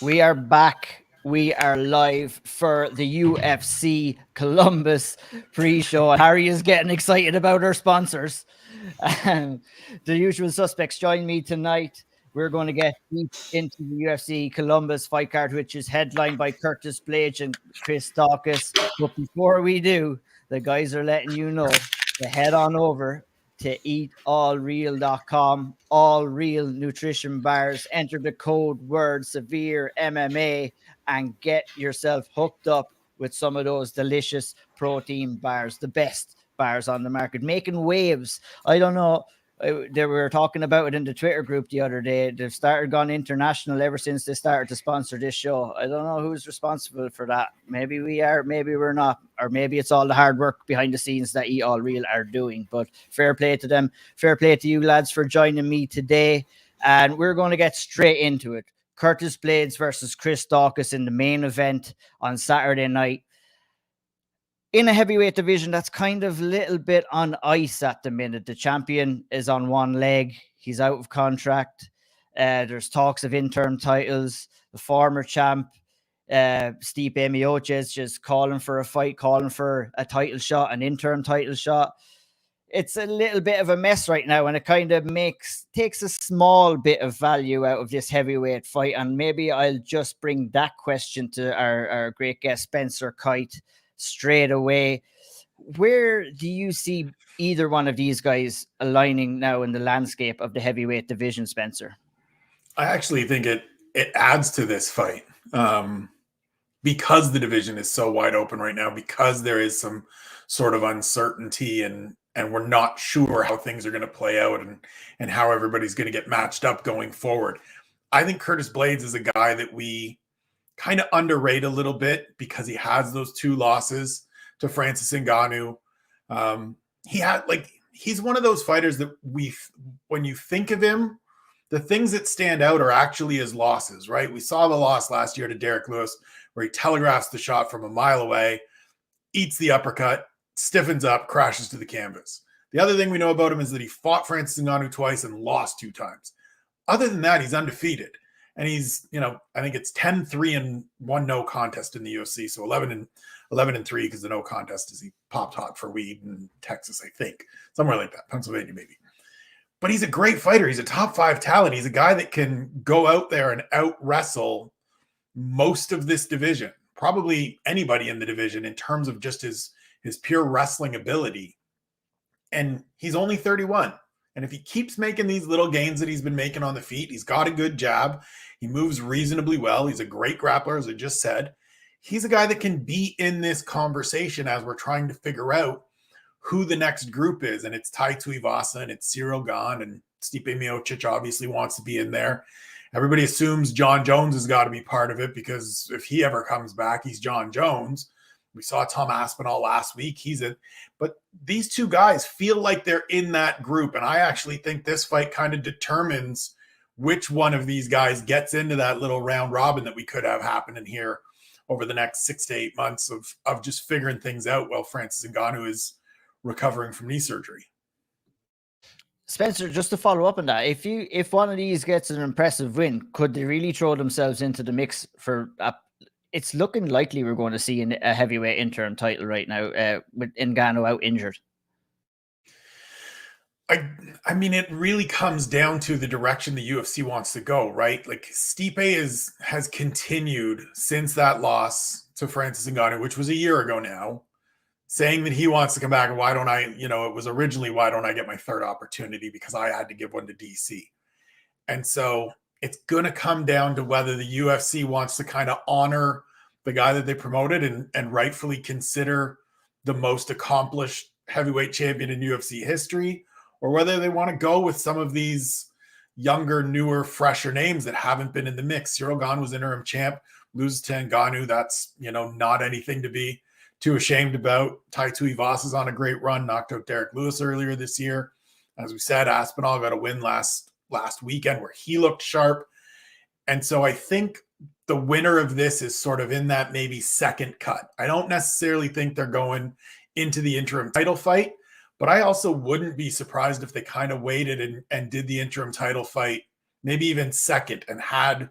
We are back. We are live for the UFC Columbus pre-show. Harry is getting excited about our sponsors. The usual suspects join me tonight. We're going to get deep into the UFC Columbus fight card, which is headlined by Curtis Blaydes and Chris Daukaus. But before we do, the guys are letting you know to head on over to eatallreal.com, all real nutrition bars. Enter the code word SevereMMA and get yourself hooked up with some of those delicious protein bars, the best bars on the market, making waves. I don't know. They were talking about it in the Twitter group the other day. They've started gone international ever since they started to sponsor this show. I don't know who's responsible for that. Maybe we are, maybe we're not, or maybe it's all the hard work behind the scenes that Eat All Real are doing. But fair play to them. Fair play to you lads for joining me today. And we're going to get straight into it. Curtis Blaydes versus Chris Daukaus in the main event on Saturday night. In a heavyweight division, that's kind of a little bit on ice at the minute. The champion is on one leg. He's out of contract. There's talks of interim titles. The former champ, Stipe Miocic, just calling for a fight, calling for a title shot, an interim title shot. It's a little bit of a mess right now, and it kind of takes a small bit of value out of this heavyweight fight. And maybe I'll just bring that question to our great guest, Spencer Kite, straight away. Where do you see either one of these guys aligning now in the landscape of the heavyweight division, Spencer? I actually think it adds to this fight because the division is so wide open right now, because there is some sort of uncertainty and we're not sure how things are going to play out and how everybody's going to get matched up going forward. I think Curtis Blaydes is a guy that we kind of underrate a little bit because he has those two losses to Francis Ngannou. He's one of those fighters that when you think of him, the things that stand out are actually his losses, right? We saw the loss last year to Derek Lewis where he telegraphs the shot from a mile away, eats the uppercut, stiffens up, crashes to the canvas. The other thing we know about him is that he fought Francis Ngannou twice and lost 2 times. Other than that, he's undefeated. And he's, I think it's 10-3 and 1 no contest in the UFC. So 11-3 because the no contest is he popped hot for weed in Texas, I think. Somewhere like that. Pennsylvania, maybe. But he's a great fighter. He's a top 5 talent. He's a guy that can go out there and out wrestle most of this division. Probably anybody in the division in terms of just his pure wrestling ability. And he's only 31. And if he keeps making these little gains that he's been making on the feet, he's got a good jab. He moves reasonably well. He's a great grappler, as I just said. He's a guy that can be in this conversation as we're trying to figure out who the next group is. And it's Tai Tuivasa and it's Ciryl Gane and Stipe Miocic obviously wants to be in there. Everybody assumes John Jones has got to be part of it because if he ever comes back, he's John Jones. We saw Tom Aspinall last week. But these two guys feel like they're in that group. And I actually think this fight kind of determines which one of these guys gets into that little round robin that we could have happening here over the next 6 to 8 months of just figuring things out while Francis Ngannou is recovering from knee surgery. Spencer, just to follow up on that, if one of these gets an impressive win, could they really throw themselves into the mix for it's looking likely we're going to see a heavyweight interim title right now with Ngannou out injured? I mean, it really comes down to the direction the UFC wants to go, right? Like Stipe has continued since that loss to Francis Ngannou, which was a year ago now, saying that he wants to come back. And why don't I, it was originally, why don't I get my third opportunity? Because I had to give one to DC. And so it's going to come down to whether the UFC wants to kind of honor the guy that they promoted and rightfully consider the most accomplished heavyweight champion in UFC history, or whether they want to go with some of these younger, newer, fresher names that haven't been in the mix. Ciryl Gane was interim champ, loses to Ngannou. That's, not anything to be too ashamed about. Tai Tuivasa is on a great run, knocked out Derek Lewis earlier this year. As we said, Aspinall got a win last weekend where he looked sharp. And so I think the winner of this is sort of in that maybe second cut. I don't necessarily think they're going into the interim title fight, but I also wouldn't be surprised if they kind of waited and did the interim title fight, maybe even second, and had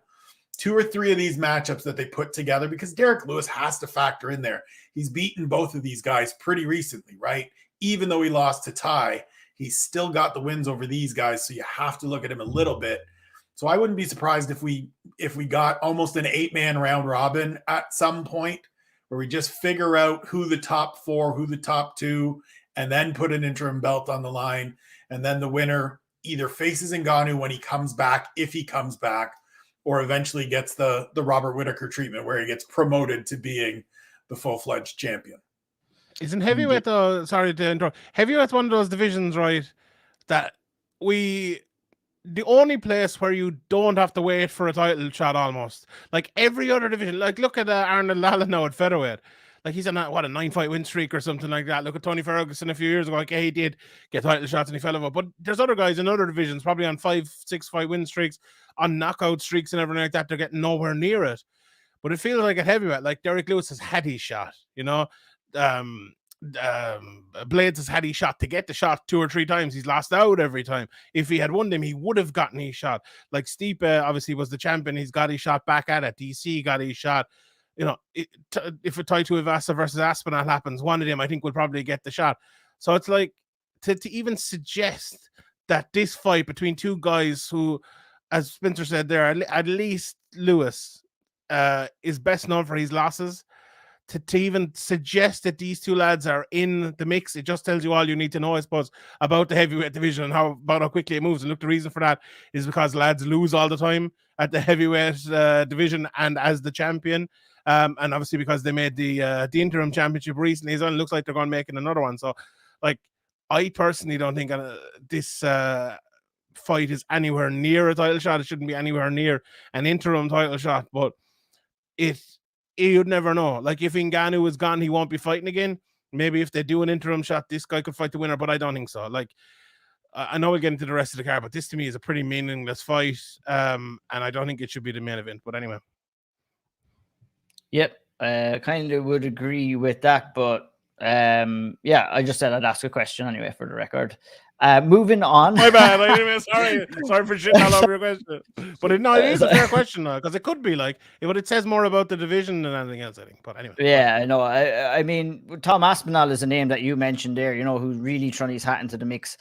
2 or 3 of these matchups that they put together, because Derek Lewis has to factor in there. He's beaten both of these guys pretty recently, right? Even though he lost to Tai, he's still got the wins over these guys. So you have to look at him a little bit. So I wouldn't be surprised if we got almost an 8-man round robin at some point, where we just figure out who the top 4, who the top 2, and then put an interim belt on the line. And then the winner either faces Ngannou when he comes back, if he comes back, or eventually gets the Robert Whittaker treatment, where he gets promoted to being the full-fledged champion. Isn't heavyweight though? Sorry to interrupt. Heavyweight's one of those divisions, right? That the only place where you don't have to wait for a title shot almost. Like every other division, like look at Arnold Lalla now at featherweight. Like he's on a 9-fight win streak or something like that. Look at Tony Ferguson a few years ago. Like, yeah, he did get title shots and he fell over. But there's other guys in other divisions, probably on 5-6 fight win streaks, on knockout streaks and everything like that. They're getting nowhere near it. But it feels like at heavyweight, like Derek Lewis has had his shot, you know. Blaydes has had his shot to get the shot 2 or 3 times. He's lost out every time. If he had won them, he would have gotten his shot. Like Stipe obviously was the champion. He's got his shot back at it. DC got his shot. You know, if a Tai Tuivasa versus Aspinall happens, one of them I think will probably get the shot. So it's like to even suggest that this fight between 2 guys who, as Spencer said there, at least Lewis is best known for his losses. To even suggest that these 2 lads are in the mix, it just tells you all you need to know, I suppose, about the heavyweight division and how quickly it moves. And look, the reason for that is because lads lose all the time at the heavyweight division and as the champion. And obviously because they made the interim championship recently, it looks like they're going to make another one. So, like, I personally don't think this fight is anywhere near a title shot. It shouldn't be anywhere near an interim title shot, but you'd never know. Like if Ngannou is gone, he won't be fighting again. Maybe if they do an interim shot, this guy could fight the winner, but I don't think so. Like I know we'll get into the rest of the card, but this to me is a pretty meaningless fight. And I don't think it should be the main event. But anyway. Yep. Kind of would agree with that, but yeah, I just said I'd ask a question anyway for the record. Moving on. My bad. Sorry for shitting all over your question. But it is a fair question now, because it could be like, but it says more about the division than anything else, I think. But anyway. Yeah, I know. I mean, Tom Aspinall is a name that you mentioned there, you know, who's really trying his hat into the mix.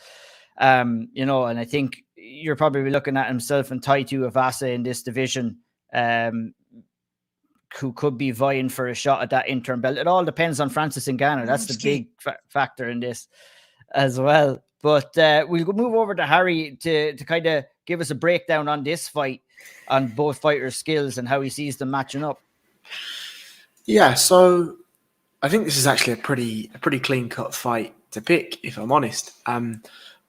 You know, and I think you're probably looking at himself and Tai Tuivasa in this division, who could be vying for a shot at that interim belt. It all depends on Francis Ngannou. That's the big factor in this as well. But we'll move over to Harry to kind of give us a breakdown on this fight, on both fighters' skills and how he sees them matching up. Yeah, so I think this is actually a pretty clean-cut fight to pick, if I'm honest.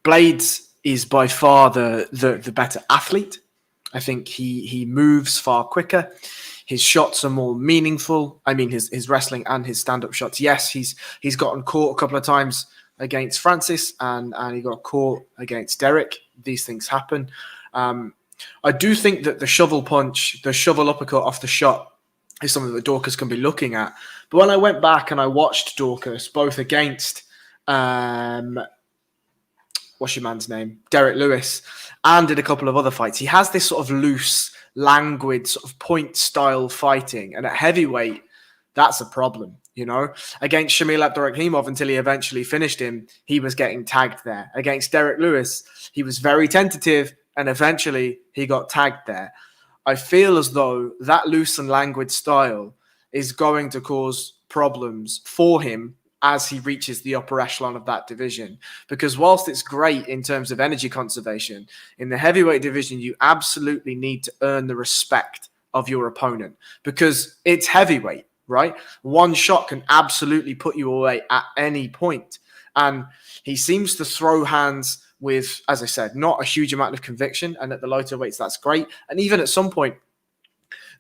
Blaydes is by far the better athlete. I think he moves far quicker. His shots are more meaningful. I mean, his wrestling and his stand-up shots. Yes, he's gotten caught a couple of times against Francis and he got caught against Derek. These things happen. I do think that the shovel punch, the shovel uppercut off the shot is something that Daukaus can be looking at. But when I went back and I watched Daukaus both against what's your man's name? Derek Lewis, and did a couple of other fights. He has this sort of loose, languid, sort of point style fighting. And at heavyweight, that's a problem, you know? Against Shamil Abdurakhimov, until he eventually finished him, he was getting tagged there. Against Derek Lewis, he was very tentative, and eventually he got tagged there. I feel as though that loose and languid style is going to cause problems for him as he reaches the upper echelon of that division. Because whilst it's great in terms of energy conservation, in the heavyweight division, you absolutely need to earn the respect of your opponent because it's heavyweight, right? One shot can absolutely put you away at any point. And he seems to throw hands with, as I said, not a huge amount of conviction. And at the lighter weights, that's great. And even at some point,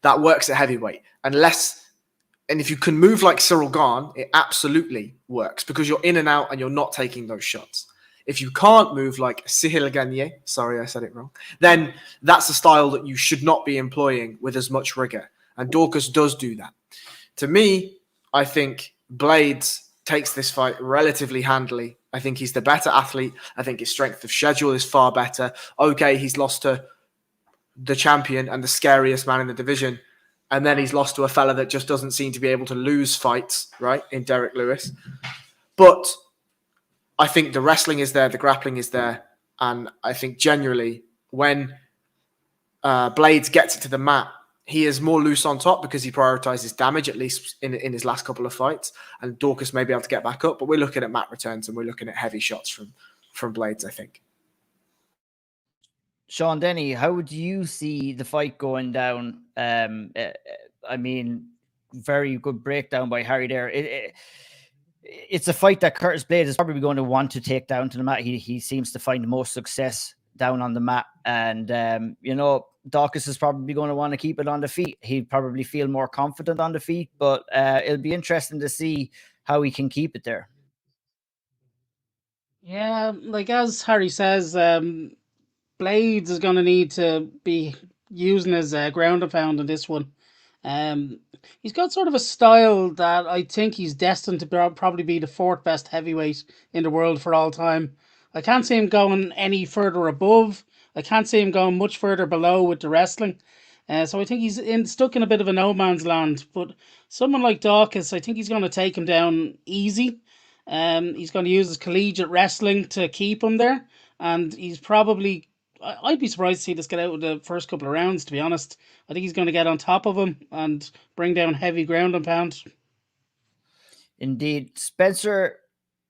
that works at heavyweight. And if you can move like Cyril Gane, it absolutely works because you're in and out and you're not taking those shots. If you can't move like Cyril Gane, sorry, I said it wrong, then that's a style that you should not be employing with as much rigor. And Daukaus does do that. To me, I think Blaydes takes this fight relatively handily. I think he's the better athlete. I think his strength of schedule is far better. Okay, he's lost to the champion and the scariest man in the division. And then he's lost to a fella that just doesn't seem to be able to lose fights, right, in Derek Lewis. But I think the wrestling is there, the grappling is there. And I think generally when Blaydes gets it to the mat, he is more loose on top because he prioritizes damage, at least in his last couple of fights. And Daukaus may be able to get back up. But we're looking at mat returns and we're looking at heavy shots from Blaydes, I think. Sean Denny, how do you see the fight going down? I mean, very good breakdown by Harry there. It's a fight that Curtis Blaydes is probably going to want to take down to the mat. He seems to find the most success down on the mat. And, Daukaus is probably going to want to keep it on the feet. He'd probably feel more confident on the feet, but it'll be interesting to see how he can keep it there. Yeah, like as Harry says, Blaydes is going to need to be using his ground and pound in this one. He's got sort of a style that I think he's destined to probably be the 4th best heavyweight in the world for all time. I can't see him going any further above. I can't see him going much further below with the wrestling. So I think he's stuck in a bit of a no man's land. But someone like Daukaus, I think he's going to take him down easy. He's going to use his collegiate wrestling to keep him there. And he's probably... I'd be surprised to see this get out of the first couple of rounds, to be honest. I think he's going to get on top of him and bring down heavy ground and pound. Indeed. Spencer,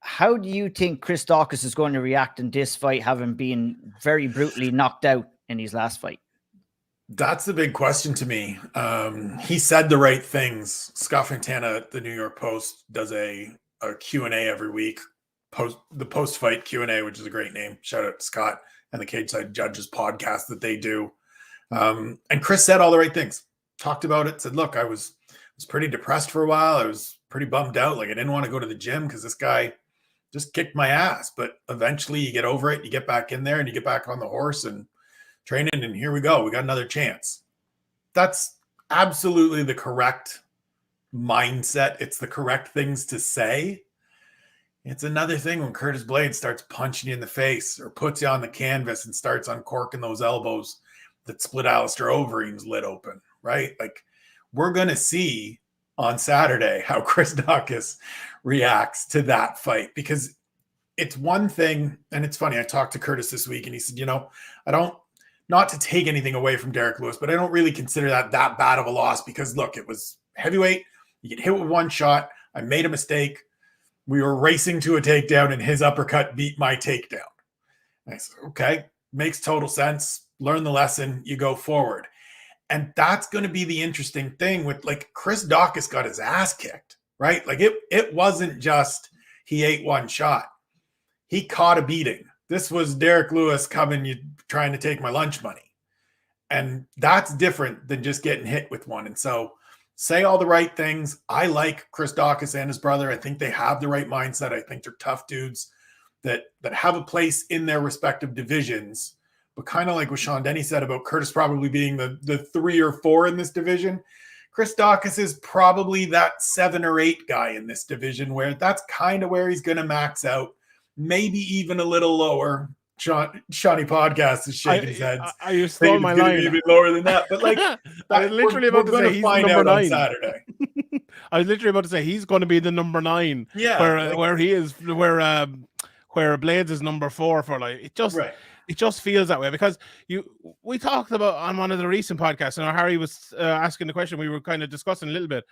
how do you think Chris Daukaus is going to react in this fight, having been very brutally knocked out in his last fight? That's the big question to me. He said the right things. Scott Fontana at the New York Post does a Q&A every week, the post-fight Q&A, which is a great name. Shout out to Scott and the Cage Side Judges podcast that they do. And Chris said all the right things, talked about it, said, look, I was pretty depressed for a while. I was pretty bummed out. Like I didn't want to go to the gym because this guy just kicked my ass. But eventually you get over it. You get back in there and you get back on the horse and training. And here we go. We got another chance. That's absolutely the correct mindset. It's the correct things to say. It's another thing when Curtis Blaydes starts punching you in the face or puts you on the canvas and starts uncorking those elbows that split Alistair Overeem's lid open, right? Like we're going to see on Saturday how Chris Daukaus reacts to that fight, because it's one thing. And it's funny. I talked to Curtis this week and he said, not to take anything away from Derek Lewis, but I don't really consider that bad of a loss because look, it was heavyweight. You get hit with one shot. I made a mistake. We were racing to a takedown and his uppercut beat my takedown. I said, okay, makes total sense. Learn the lesson. You go forward. And that's going to be the interesting thing with like Chris Daukaus got his ass kicked, right? Like it wasn't just he ate one shot. He caught a beating. This was Derek Lewis coming, trying to take my lunch money. And that's different than just getting hit with one. And so say all the right things. I like Chris Daukaus and his brother. I think they have the right mindset. I think they're tough dudes that have a place in their respective divisions. But kind of like what Sean Denny said about Curtis probably being the 3 or 4 in this division, Chris Daukaus is probably that 7 or 8 guy in this division where that's kind of where he's going to max out. Maybe even a little lower. Shawnee Podcast is shaking his head. I stole my line. Even lower than that, but like I was literally about to say he's find number out 9 on Saturday. I was literally about to say he's going to be the number 9. Yeah, where he is, where Blaydes is number 4 for like it just. Right. It just feels that way because we talked about on one of the recent podcasts, and Harry was asking the question. We were kind of discussing a little bit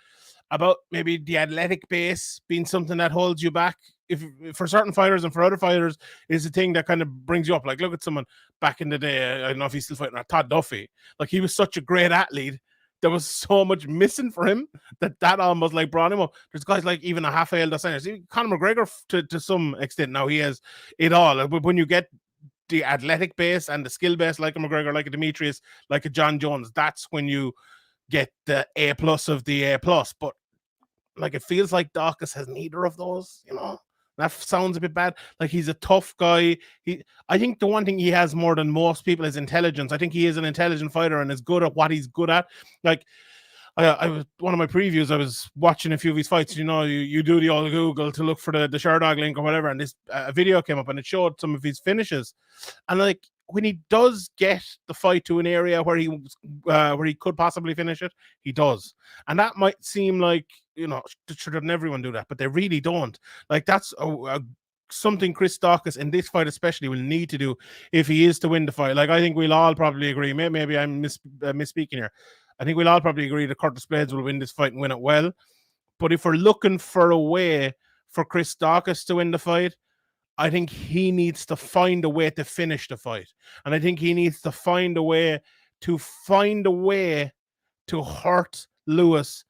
about maybe the athletic base being something that holds you back. If for certain fighters and for other fighters is a thing that kind of brings you up. Like look at someone back in the day. I don't know if he's still fighting. Todd Duffy. Like he was such a great athlete. There was so much missing for him that almost like brought him up. There's guys like even a Rafael dos Anjos, Conor McGregor to some extent. Now he has it all. But when you get the athletic base and the skill base like a McGregor, like a Demetrius, like a John Jones, that's when you get the A+ of the A+. But like it feels like Daukaus has neither of those, That sounds a bit bad. Like he's a tough guy. I think the one thing he has more than most people is intelligence. I think he is an intelligent fighter and is good at what he's good at. Like I was one of my previews. I was watching a few of his fights. You do the old Google to look for the Sherdog link or whatever, and this a video came up and it showed some of his finishes. And like when he does get the fight to an area where he could possibly finish it, he does. And that might seem like, shouldn't everyone do that? But they really don't. Like, that's something Chris Daukaus in this fight especially will need to do if he is to win the fight. Like, I think we'll all probably agree. Maybe I'm misspeaking here. I think we'll all probably agree that Curtis Blaydes will win this fight and win it well. But if we're looking for a way for Chris Daukaus to win the fight, I think he needs to find a way to finish the fight. And I think he needs to find a way to hurt Lewis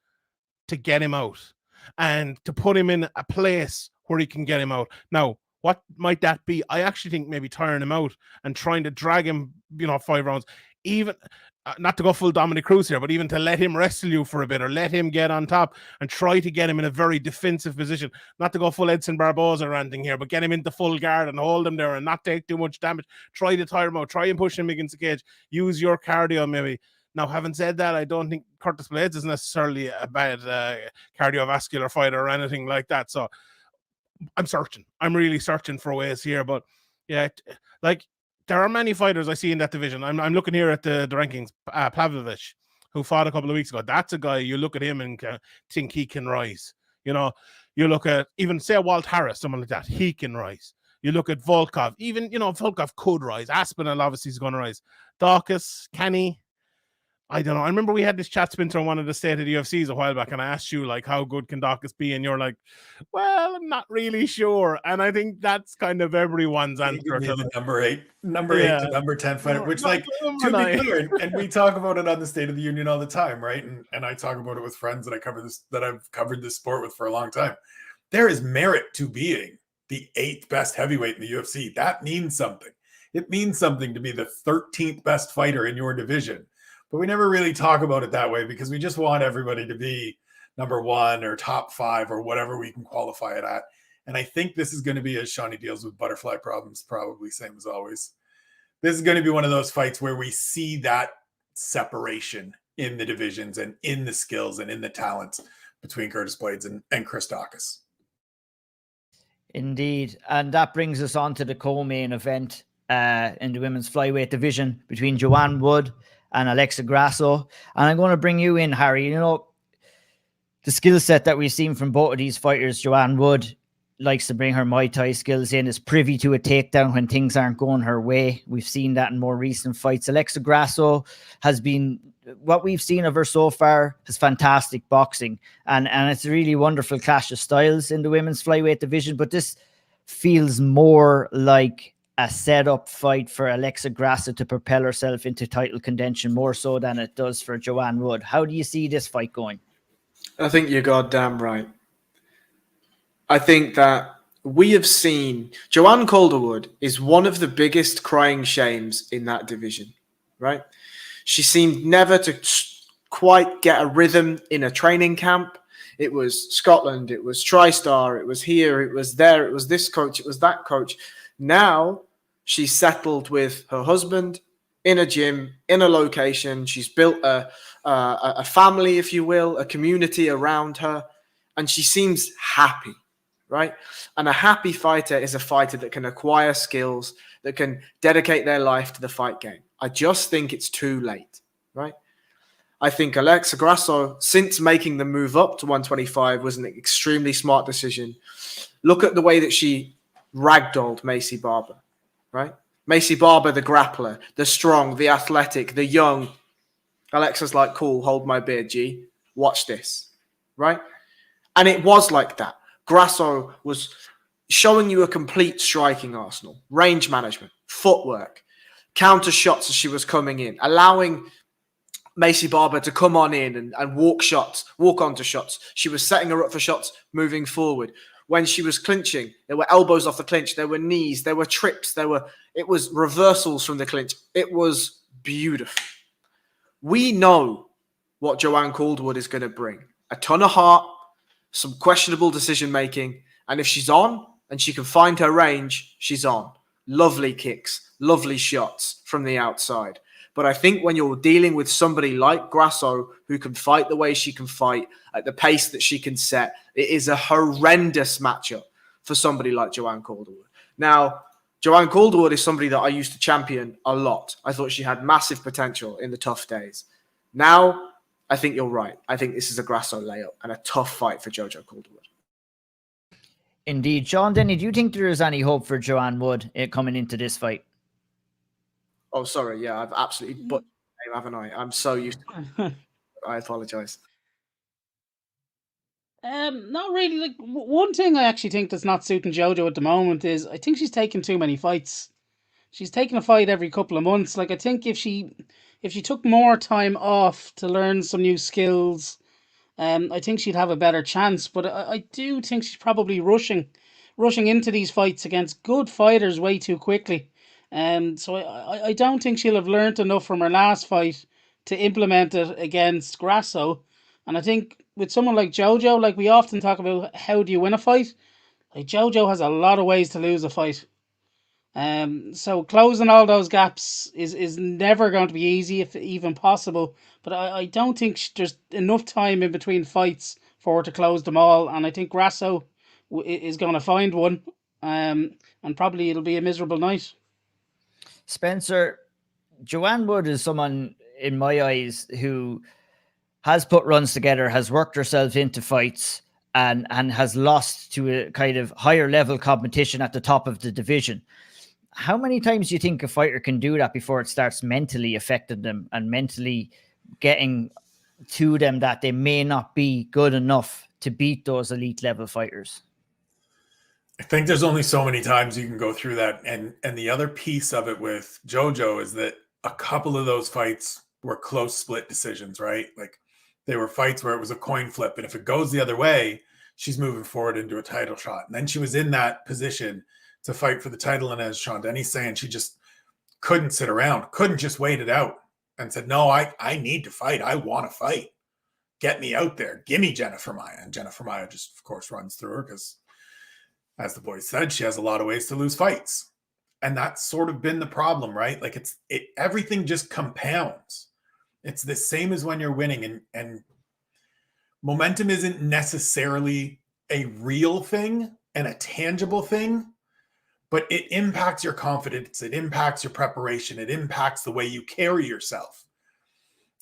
to get him out and to put him in a place where he can get him out. Now, what might that be? I actually think maybe tiring him out and trying to drag him, 5 rounds, even not to go full Dominic Cruz here, but even to let him wrestle you for a bit or let him get on top and try to get him in a very defensive position. Not to go full Edson Barboza or anything here, but get him into full guard and hold him there and not take too much damage. Try to tire him out. Try and push him against the cage. Use your cardio maybe. Now, having said that, I don't think Curtis Blaydes is necessarily a bad cardiovascular fighter or anything like that. So I'm searching. I'm really searching for ways here. But yeah, like, there are many fighters I see in that division. I'm looking here at the rankings. Pavlovich, who fought a couple of weeks ago. That's a guy you look at him and think he can rise. You look at even say Walt Harris, someone like that. He can rise. You look at Volkov. Even, Volkov could rise. Aspinall obviously is going to rise. Daukaus, can he? I don't know. I remember we had this chat, Spencer, on one of the State of the UFCs a while back, and I asked you, like, how good can Daukaus be? And you're like, well, I'm not really sure. And I think that's kind of everyone's answer. The number 8 to number 10 fighter, which, like, to be clear, and we talk about it on the State of the Union all the time, right? And I talk about it with friends that I've covered this sport with for a long time. There is merit to being the 8th best heavyweight in the UFC. That means something. It means something to be the 13th best fighter in your division. But we never really talk about it that way because we just want everybody to be number 1 or top 5 or whatever we can qualify it at. And I think this is going to be, as Shawnee deals with butterfly problems, probably same as always. This is going to be one of those fights where we see that separation in the divisions and in the skills and in the talents between Curtis Blaydes and Chris Daukaus. Indeed. And that brings us on to the co-main event in the women's flyweight division between Joanne Wood and Alexa Grasso. And I'm going to bring you in, Harry. The skill set that we've seen from both of these fighters, Joanne Wood likes to bring her Muay Thai skills in, is privy to a takedown when things aren't going her way. We've seen that in more recent fights. Alexa Grasso has been, what we've seen of her so far, is fantastic boxing. And it's a really wonderful clash of styles in the women's flyweight division. But this feels more like a set-up fight for Alexa Grasso to propel herself into title contention more so than it does for Joanne Wood. How do you see this fight going? I think you're goddamn right. I think that we have seen Joanne Calderwood is one of the biggest crying shames in that division, right? She seemed never to quite get a rhythm in a training camp. It was Scotland, it was TriStar, it was here, it was there, it was this coach, it was that coach. Now she's settled with her husband in a gym, in a location. She's built a family, if you will, a community around her, and she seems happy, right? And a happy fighter is a fighter that can acquire skills, that can dedicate their life to the fight game. I just think it's too late, right? I think Alexa Grasso, since making the move up to 125, was an extremely smart decision. Look at the way that she ragdolled Macy Barber, right? Macy Barber, the grappler, the strong, the athletic, the young. Alexa's like, cool, hold my beer, G. Watch this, right? And it was like that. Grasso was showing you a complete striking arsenal, range management, footwork, counter shots as she was coming in, allowing Macy Barber to come on in and walk onto shots. She was setting her up for shots moving forward. When she was clinching, there were elbows off the clinch, there were knees, there were trips, it was reversals from the clinch. It was beautiful. We know what Joanne Calderwood is going to bring. A ton of heart, some questionable decision-making, and if she's on and she can find her range, she's on. Lovely kicks, lovely shots from the outside. But I think when you're dealing with somebody like Grasso, who can fight the way she can fight, at the pace that she can set, it is a horrendous matchup for somebody like Joanne Calderwood. Now, Joanne Calderwood is somebody that I used to champion a lot. I thought she had massive potential in the tough days. Now, I think you're right. I think this is a Grasso layup and a tough fight for Jojo Calderwood. Indeed. Sean Denny, do you think there is any hope for Joanne Wood coming into this fight? Oh, sorry. Yeah, I've absolutely butchered the name, haven't I? I'm so used to it. I apologize. Not really. Like one thing I actually think that's not suiting Jojo at the moment is I think she's taking too many fights. She's taking a fight every couple of months. Like I think if she took more time off to learn some new skills, I think she'd have a better chance. But I do think she's probably rushing into these fights against good fighters way too quickly. So I don't think she'll have learnt enough from her last fight to implement it against Grasso. And I think with someone like Jojo, like we often talk about, how do you win a fight? Like Jojo has a lot of ways to lose a fight. So closing all those gaps is never going to be easy, if even possible. But I don't think there's enough time in between fights for her to close them all. And I think Grasso is going to find one. And probably it'll be a miserable night. Spencer, Joanne Wood is someone, in my eyes, who has put runs together, has worked herself into fights, and has lost to a kind of higher level competition at the top of the division. How many times do you think a fighter can do that before it starts mentally affecting them and mentally getting to them that they may not be good enough to beat those elite level fighters? I think there's only so many times you can go through that. And the other piece of it with Jojo is that a couple of those fights were close split decisions, right? Like they were fights where it was a coin flip. And if it goes the other way, she's moving forward into a title shot. And then she was in that position to fight for the title. And as Sean Denny's saying, she just couldn't sit around, couldn't just wait it out, and said, no, I need to fight. I want to fight. Get me out there. Give me Jennifer Maia. And Jennifer Maia just, of course, runs through her because, as the boys said, she has a lot of ways to lose fights. And that's sort of been the problem, right? Like everything just compounds. It's the same as when you're winning, and momentum isn't necessarily a real thing and a tangible thing, but it impacts your confidence. It impacts your preparation. It impacts the way you carry yourself.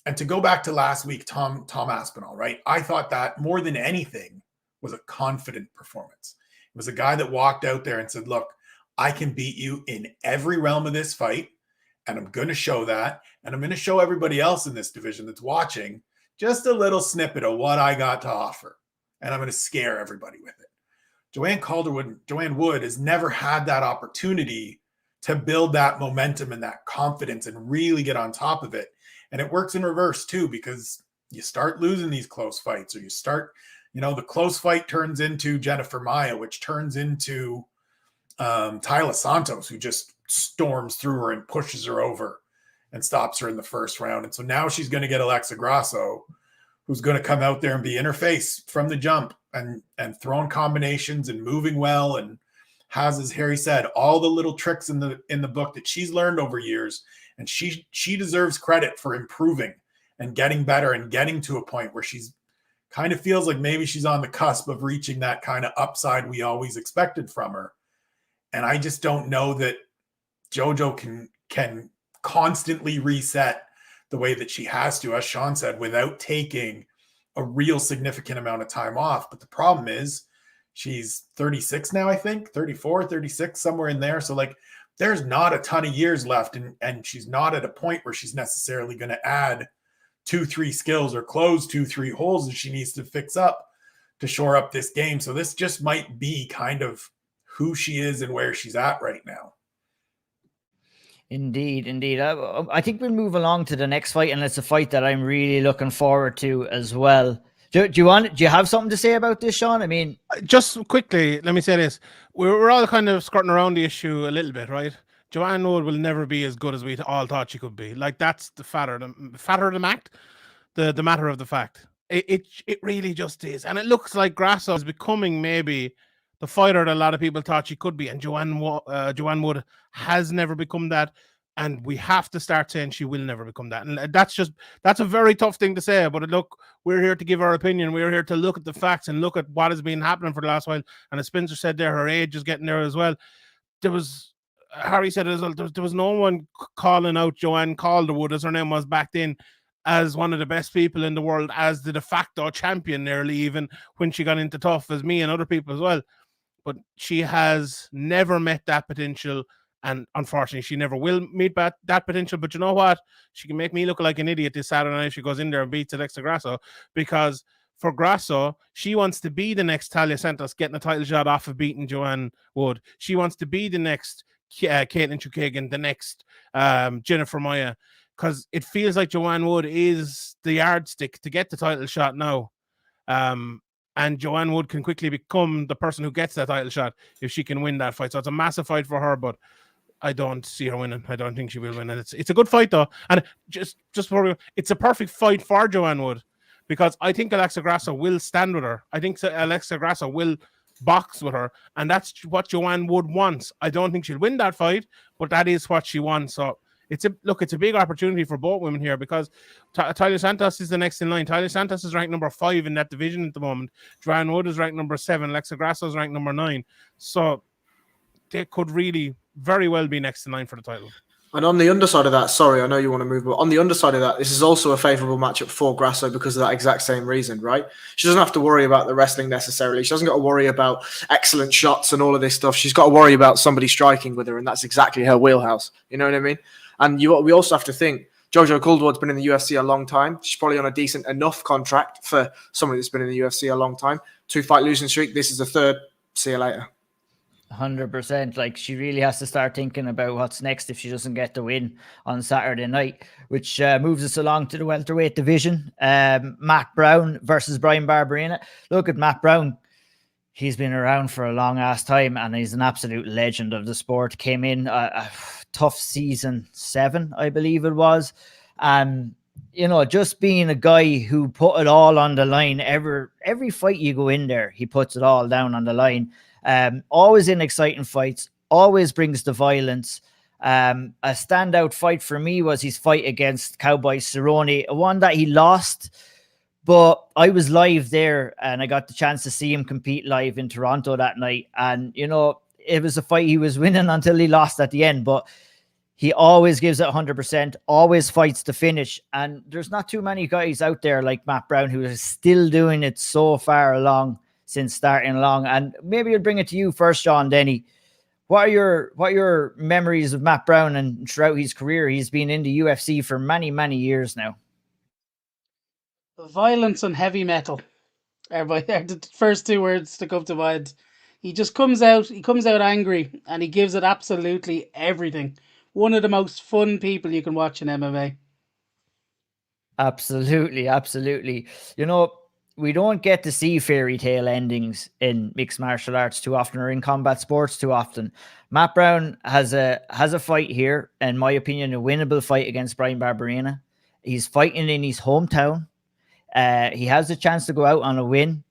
And to go back to last week, Tom Aspinall, right? I thought that more than anything was a confident performance. It was a guy that walked out there and said, look, I can beat you in every realm of this fight. And I'm going to show that. And I'm going to show everybody else in this division that's watching just a little snippet of what I got to offer. And I'm going to scare everybody with it. Joanne Wood has never had that opportunity to build that momentum and that confidence and really get on top of it. And it works in reverse too, because you start losing these close fights, or you start, the close fight turns into Jennifer Maia, which turns into Taila Santos, who just storms through her and pushes her over and stops her in the first round. And so now she's going to get Alexa Grasso, who's going to come out there and be in her face from the jump and throwing combinations and moving well, and has, as Harry said, all the little tricks in the book that she's learned over years. And she deserves credit for improving and getting better and getting to a point where she's kind of feels like maybe she's on the cusp of reaching that kind of upside we always expected from her. And I just don't know that Jojo can constantly reset the way that she has to, as Sean said, without taking a real significant amount of time off. But the problem is she's 36 now, I think, 34, 36, somewhere in there. So like there's not a ton of years left, and she's not at a point where she's necessarily going to add 2-3 skills or close 2-3 holes that she needs to fix up to shore up this game. So this just might be kind of who she is and where she's at right now. Indeed. I think we'll move along to the next fight, and it's a fight that I'm really looking forward to as well. Do you have something to say about this, Sean? I mean, just quickly, let me say this: we're all kind of skirting around the issue a little bit, right? Joanne Wood will never be as good as we all thought she could be. Like that's the fatter of the matter of the fact. It really just is, and it looks like Grasso is becoming maybe the fighter that a lot of people thought she could be, and Joanne Wood has never become that, and we have to start saying she will never become that. And that's a very tough thing to say, but look, we're here to give our opinion. We're here to look at the facts and look at what has been happening for the last while. And as Spencer said there, her age is getting there as well. There was Harry said as well, there was no one calling out Joanne Calderwood, as her name was back then, as one of the best people in the world, as the de facto champion nearly, even when she got into tough, as me and other people as well. But she has never met that potential, and unfortunately she never will meet that potential. But you know what? She can make me look like an idiot this Saturday night if she goes in there and beats Alexa Grasso, because for Grasso, she wants to be the next Talia Santos getting a title shot off of beating Joanne Wood. She wants to be the next Caitlin Chukagian, the next Jennifer Maia, because it feels like Joanne Wood is the yardstick to get the title shot now. And Joanne Wood can quickly become the person who gets that title shot if she can win that fight. So it's a massive fight for her, but I don't see her winning. I don't think she will win. And it's a good fight though. And just before it's a perfect fight for Joanne Wood, because I think Alexa Grasso will stand with her. I think Alexa Grasso will box with her, and that's what Joanne Wood wants. I don't think she'll win that fight, but that is what she wants. So it's a big opportunity for both women here, because Talia Santos is the next in line. Talia Santos is ranked number 5 in that division at the moment. Joanne Wood is ranked number 7. Alexa Grasso is ranked number 9. So they could really very well be next in line for the title. And on the underside of that, sorry, I know you want to move, but on the underside of that, this is also a favourable matchup for Grasso because of that exact same reason, right? She doesn't have to worry about the wrestling necessarily. She doesn't got to worry about excellent shots and all of this stuff. She's got to worry about somebody striking with her, and that's exactly her wheelhouse. You know what I mean? And we also have to think, Jojo Calderwood's been in the UFC a long time. She's probably on a decent enough contract for somebody that's been in the UFC a long time. 2-fight losing streak. This is the third. See you later. 100%. Like, she really has to start thinking about what's next if she doesn't get the win on Saturday night, which moves us along to the welterweight division. Matt Brown versus Bryan Barberena. Look at Matt Brown. He's been around for a long ass time, and he's an absolute legend of the sport. Came in a tough season 7, I believe it was. You know, just being a guy who put it all on the line. Every fight you go in there, he puts it all down on the line. Always in exciting fights, always brings the violence. A standout fight for me was his fight against Cowboy Cerrone, one that he lost, but I was live there and I got the chance to see him compete live in Toronto that night. And, you know, it was a fight he was winning until he lost at the end, but he always gives it 100%, always fights to finish. And there's not too many guys out there like Matt Brown who is still doing it so far along since starting along. And maybe I'll bring it to you first, Sean Denny. What are your memories of Matt Brown and throughout his career? He's been in the UFC for many, many years now. Violence and heavy metal are the first 2 words to come to mind. He just comes out angry, and he gives it absolutely everything. One of the most fun people you can watch in MMA. Absolutely, absolutely. You know, we don't get to see fairy tale endings in mixed martial arts too often, or in combat sports too often. Matt Brown has a fight here, in my opinion, a winnable fight against Bryan Barberena. He's fighting in his hometown. He has a chance to go out on a win.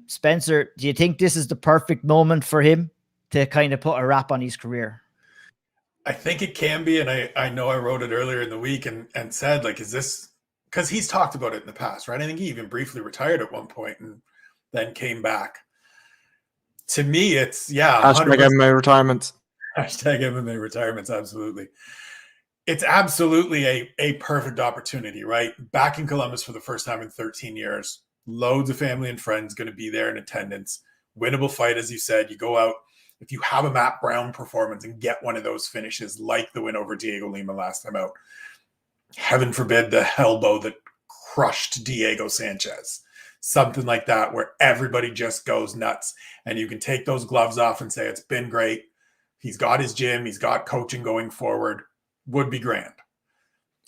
Spencer, do you think this is the perfect moment for him to kind of put a wrap on his career? I think it can be, and I know I wrote it earlier in the week and said, like, is this, because he's talked about it in the past, right? I think he even briefly retired at one point and then came back. To me, it's, yeah. Hashtag MMA retirements. Hashtag MMA retirements, absolutely. It's absolutely a perfect opportunity, right? Back in Columbus for the first time in 13 years. Loads of family and friends going to be there in attendance. Winnable fight, as you said. You go out, if you have a Matt Brown performance and get one of those finishes like the win over Diego Lima last time out, heaven forbid the elbow that crushed Diego Sanchez, something like that, where everybody just goes nuts, and you can take those gloves off and say, it's been great. He's got his gym. He's got coaching going forward. Would be grand.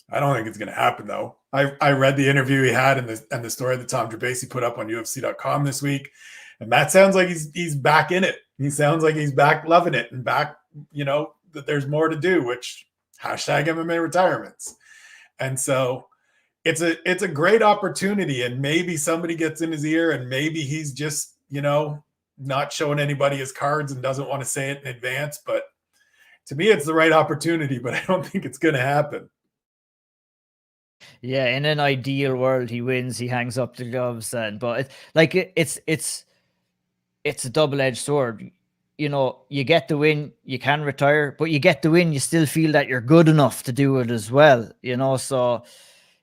I don't think it's going to happen, though. I read the interview he had and the story that Tom Trabasi put up on UFC.com this week, and that sounds like he's back in it. He sounds like he's back loving it and back, you know, that there's more to do, which hashtag MMA retirements. And so it's a great opportunity, and maybe somebody gets in his ear, and maybe he's just, you know, not showing anybody his cards and doesn't want to say it in advance. But to me, it's the right opportunity, but I don't think it's going to happen. Yeah, in an ideal world, he wins, he hangs up the gloves, but it's a double-edged sword. you know, you get the win, you can retire, but you get the win, you still feel that you're good enough to do it as well, you know. So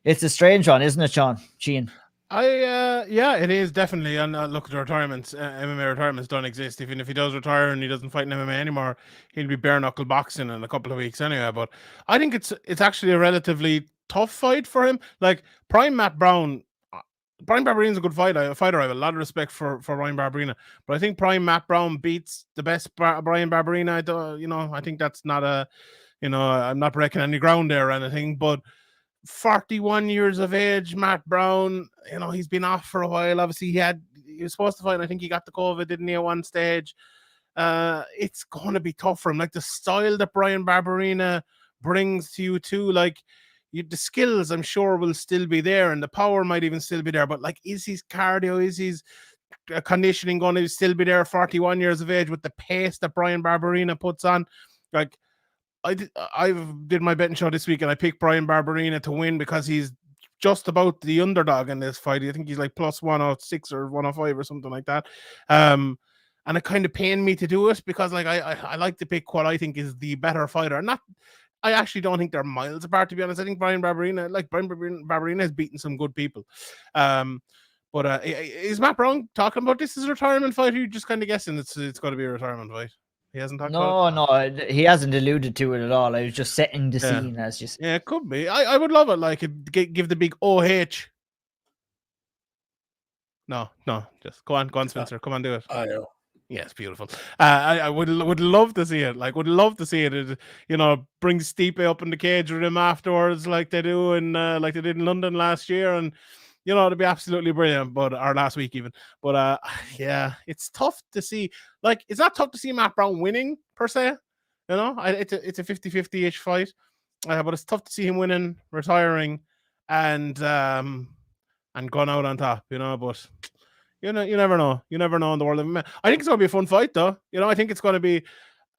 it's a strange one, isn't it, Sheen? Yeah, it is definitely. And look at the retirements. MMA retirements don't exist. Even if he does retire and he doesn't fight in MMA anymore, he'll be bare knuckle boxing in a couple of weeks anyway. But I think it's actually a relatively tough fight for him. Like prime Matt Brown. Bryan Barberena's a good fighter. I have a lot of respect for Bryan Barberena, but I think prime Matt Brown beats the best Bryan Barberena. You know, I think that's not a, you know, I'm not breaking any ground there or anything, but 41 years of age, Matt Brown, you know, he's been off for a while. Obviously, he was supposed to fight. I think he got the COVID, didn't he, at one stage? It's going to be tough for him. Like the style that Bryan Barberena brings to you too, like the skills, I'm sure, will still be there, and the power might even still be there. But like, is his cardio, is his conditioning going to still be there? 41 years of age with the pace that Bryan Barberena puts on, like. I did my betting show this week, and I picked Bryan Barberena to win because he's just about the underdog in this fight. I think he's like plus 106 or 105 or something like that. And it kind of pained me to do it because like I like to pick what I think is the better fighter. I actually don't think they're miles apart, to be honest. I think Bryan Barberena has beaten some good people. But is Matt Brown talking about this as a retirement fight? Or are you just kind of guessing it's going to be a retirement fight? He hasn't talked about it? No, he hasn't alluded to it at all. I was just setting the scene as just. Yeah, it could be. I would love it. Like, give the big OH. No, just go on, Spencer. Come on, do it. I know. Yes, beautiful. I would love to see it. Like, would love to see it. It, you know, bring Stipe up in the cage with him afterwards, like they do in like they did in London last year, and you know, it'd be absolutely brilliant. But or last week even. But yeah, it's tough to see. Like, it's not tough to see Matt Brown winning per se. You know, it's a 50-50-ish fight, but it's tough to see him winning, retiring, and going out on top. You know, but. You never know. You never know in the world of MMA. I think it's going to be a fun fight, though. You know, I think it's going to be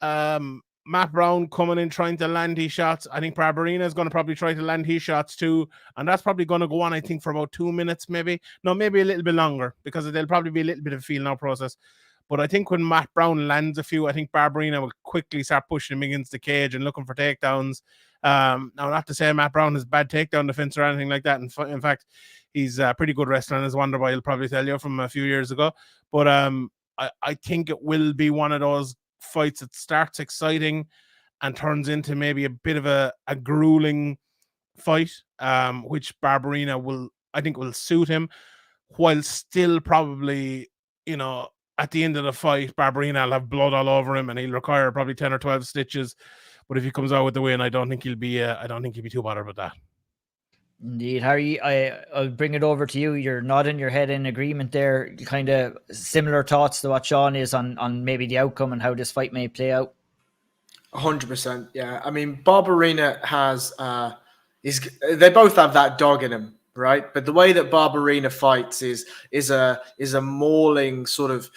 Matt Brown coming in trying to land his shots. I think Barberena is going to probably try to land his shots too, and that's probably going to go on, I think, for about 2 minutes, maybe. No, maybe a little bit longer because there'll probably be a little bit of feel now process. But I think when Matt Brown lands a few, I think Barberena will quickly start pushing him against the cage and looking for takedowns. Now, not to say Matt Brown has bad takedown defense or anything like that. In fact, he's a pretty good wrestler, as Wonderboy will probably tell you from a few years ago. But I think it will be one of those fights that starts exciting and turns into maybe a bit of a grueling fight, which Barberena will suit him, while still probably, you know, at the end of the fight, Barberena will have blood all over him and he'll require probably 10 or 12 stitches. But if he comes out with the win, I don't think he'll be too bothered with that. Indeed, Harry, I'll bring it over to you. You're nodding your head in agreement there. Kind of similar thoughts to what Sean is on maybe the outcome and how this fight may play out. 100%, yeah. I mean, Barberena has they both have that dog in them, right? But the way that Barberena fights is a mauling sort of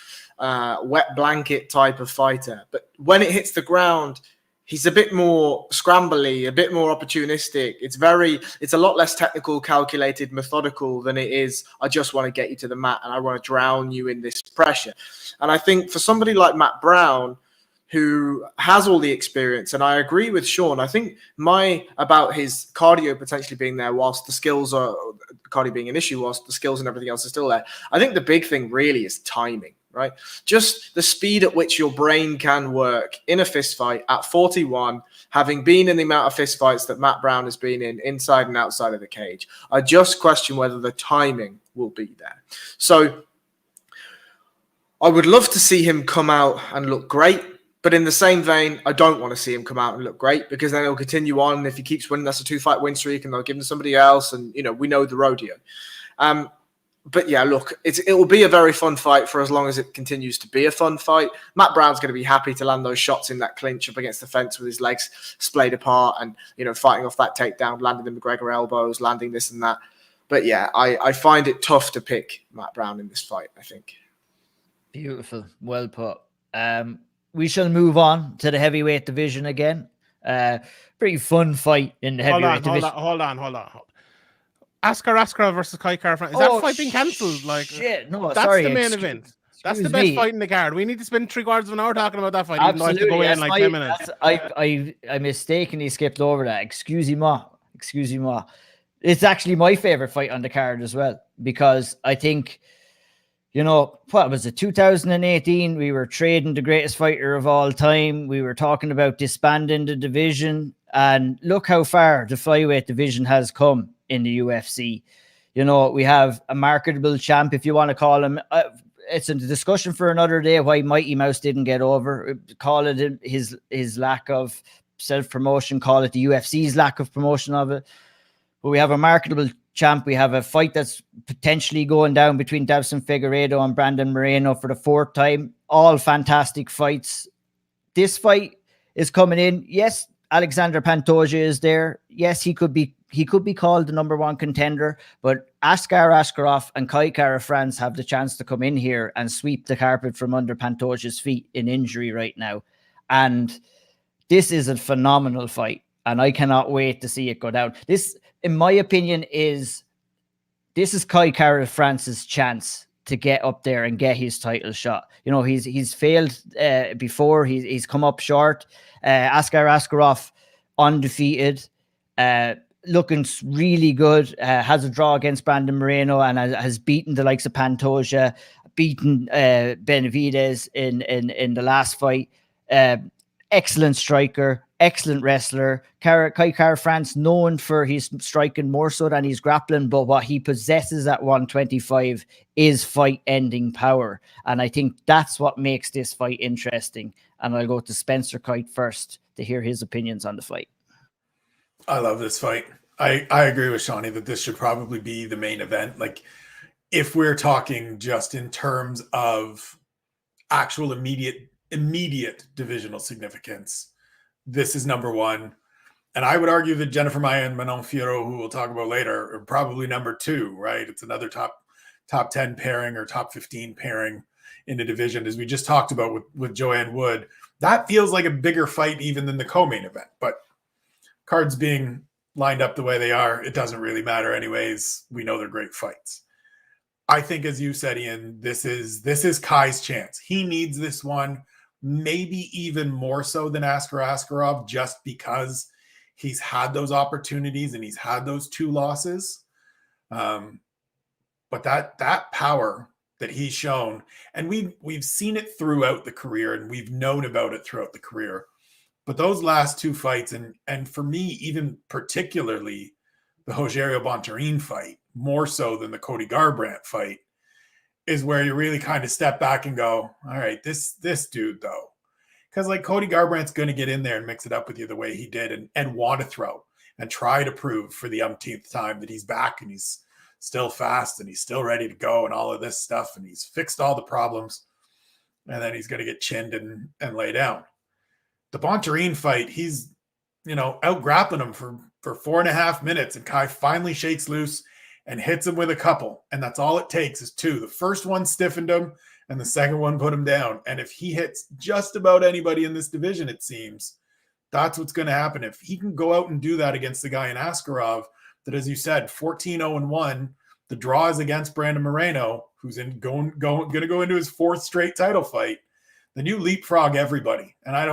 wet blanket type of fighter. But when it hits the ground, he's a bit more scrambly, a bit more opportunistic. It's a lot less technical, calculated, methodical than it is, I just want to get you to the mat and I want to drown you in this pressure. And I think for somebody like Matt Brown, who has all the experience, and I agree with Sean, I think about his cardio potentially being there whilst the skills are, cardio being an issue whilst the skills and everything else is still there. I think the big thing really is timing. Right? Just the speed at which your brain can work in a fist fight at 41, having been in the amount of fist fights that Matt Brown has been in inside and outside of the cage. I just question whether the timing will be there. So I would love to see him come out and look great. But in the same vein, I don't want to see him come out and look great because then he'll continue on. And if he keeps winning, that's a 2-fight win streak and they'll give him to somebody else. And, you know, we know the rodeo. But yeah, look, it will be a very fun fight for as long as it continues to be a fun fight. Matt Brown's going to be happy to land those shots in that clinch up against the fence with his legs splayed apart and, you know, fighting off that takedown, landing the McGregor elbows, landing this and that. But yeah, I find it tough to pick Matt Brown in this fight, I think. Beautiful. Well put. We shall move on to the heavyweight division again. Pretty fun fight in the heavyweight division. Hold on. Askar Askarov versus Kai Kara. Is that fight being cancelled? Like, shit, no, that's sorry, the main event. That's the Excuse best me. fight in the card. We need to spend 3/4 of an hour talking about that fight, even though I have to go in like 10 minutes. I mistakenly skipped over that. Excusez-moi. It's actually my favorite fight on the card as well, because I think, what was it, 2018? We were trading the greatest fighter of all time. We were talking about disbanding the division, and look how far the flyweight division has come in the UFC. We have a marketable champ, if you want to call him. It's a discussion for another day why Mighty Mouse didn't get over. Call it his lack of self-promotion. Call it the UFC's lack of promotion of it. But we have a marketable champ. We have a fight that's potentially going down between Davison Figueiredo and Brandon Moreno for the 4th time. All fantastic fights. This fight is coming in. Yes, Alexander Pantoja is there. Yes, he could be called the number 1 contender, but Askar Askarov and Kai Kara-France have the chance to come in here and sweep the carpet from under Pantoja's feet in injury right now. And this is a phenomenal fight, and I cannot wait to see it go down. This, in my opinion, this is Kai Kara-France's chance to get up there and get his title shot. He's failed before. He's come up short. Askar Askarov undefeated, looking really good. Has a draw against Brandon Moreno and has beaten the likes of Pantoja, beaten Benavidez in the last fight. Excellent striker, excellent wrestler. Kai Kara-France, known for his striking more so than his grappling, but what he possesses at 125 is fight-ending power. And I think that's what makes this fight interesting. And I'll go to Spencer Kite first to hear his opinions on the fight. I love this fight. I agree with Shawnee that this should probably be the main event. Like, if we're talking just in terms of actual immediate divisional significance, this is number 1. And I would argue that Jennifer Maia and Manon Fiorot, who we'll talk about later, are probably number 2, right? It's another top 10 pairing or top 15 pairing in the division, as we just talked about with Joanne Wood. That feels like a bigger fight even than the co-main event. But cards being lined up the way they are, it doesn't really matter anyways. We know they're great fights. I think, as you said, Ian, this is Kai's chance. He needs this one, maybe even more so than Askar Askarov, just because he's had those opportunities and he's had those 2 losses. But that power that he's shown, and we've seen it throughout the career, and we've known about it throughout the career. But those last 2 fights, and for me, even particularly the Rogerio Bontorin fight, more so than the Cody Garbrandt fight, is where you really kind of step back and go, all right, this dude though. Because like Cody Garbrandt's going to get in there and mix it up with you the way he did and want to throw and try to prove for the umpteenth time that he's back and he's still fast and he's still ready to go and all of this stuff, and he's fixed all the problems, and then he's going to get chinned and lay down. The Bontorin fight, he's out grappling him for 4.5 minutes, and Kai finally shakes loose and hits him with a couple, and that's all it takes is 2. The first one stiffened him and the second one put him down. And if he hits just about anybody in this division, it seems, that's what's going to happen. If he can go out and do that against the guy in Askarov that, as you said, 14-0-1, the draw is against Brandon Moreno, who's going to go into his 4th straight title fight, then you leapfrog everybody. And I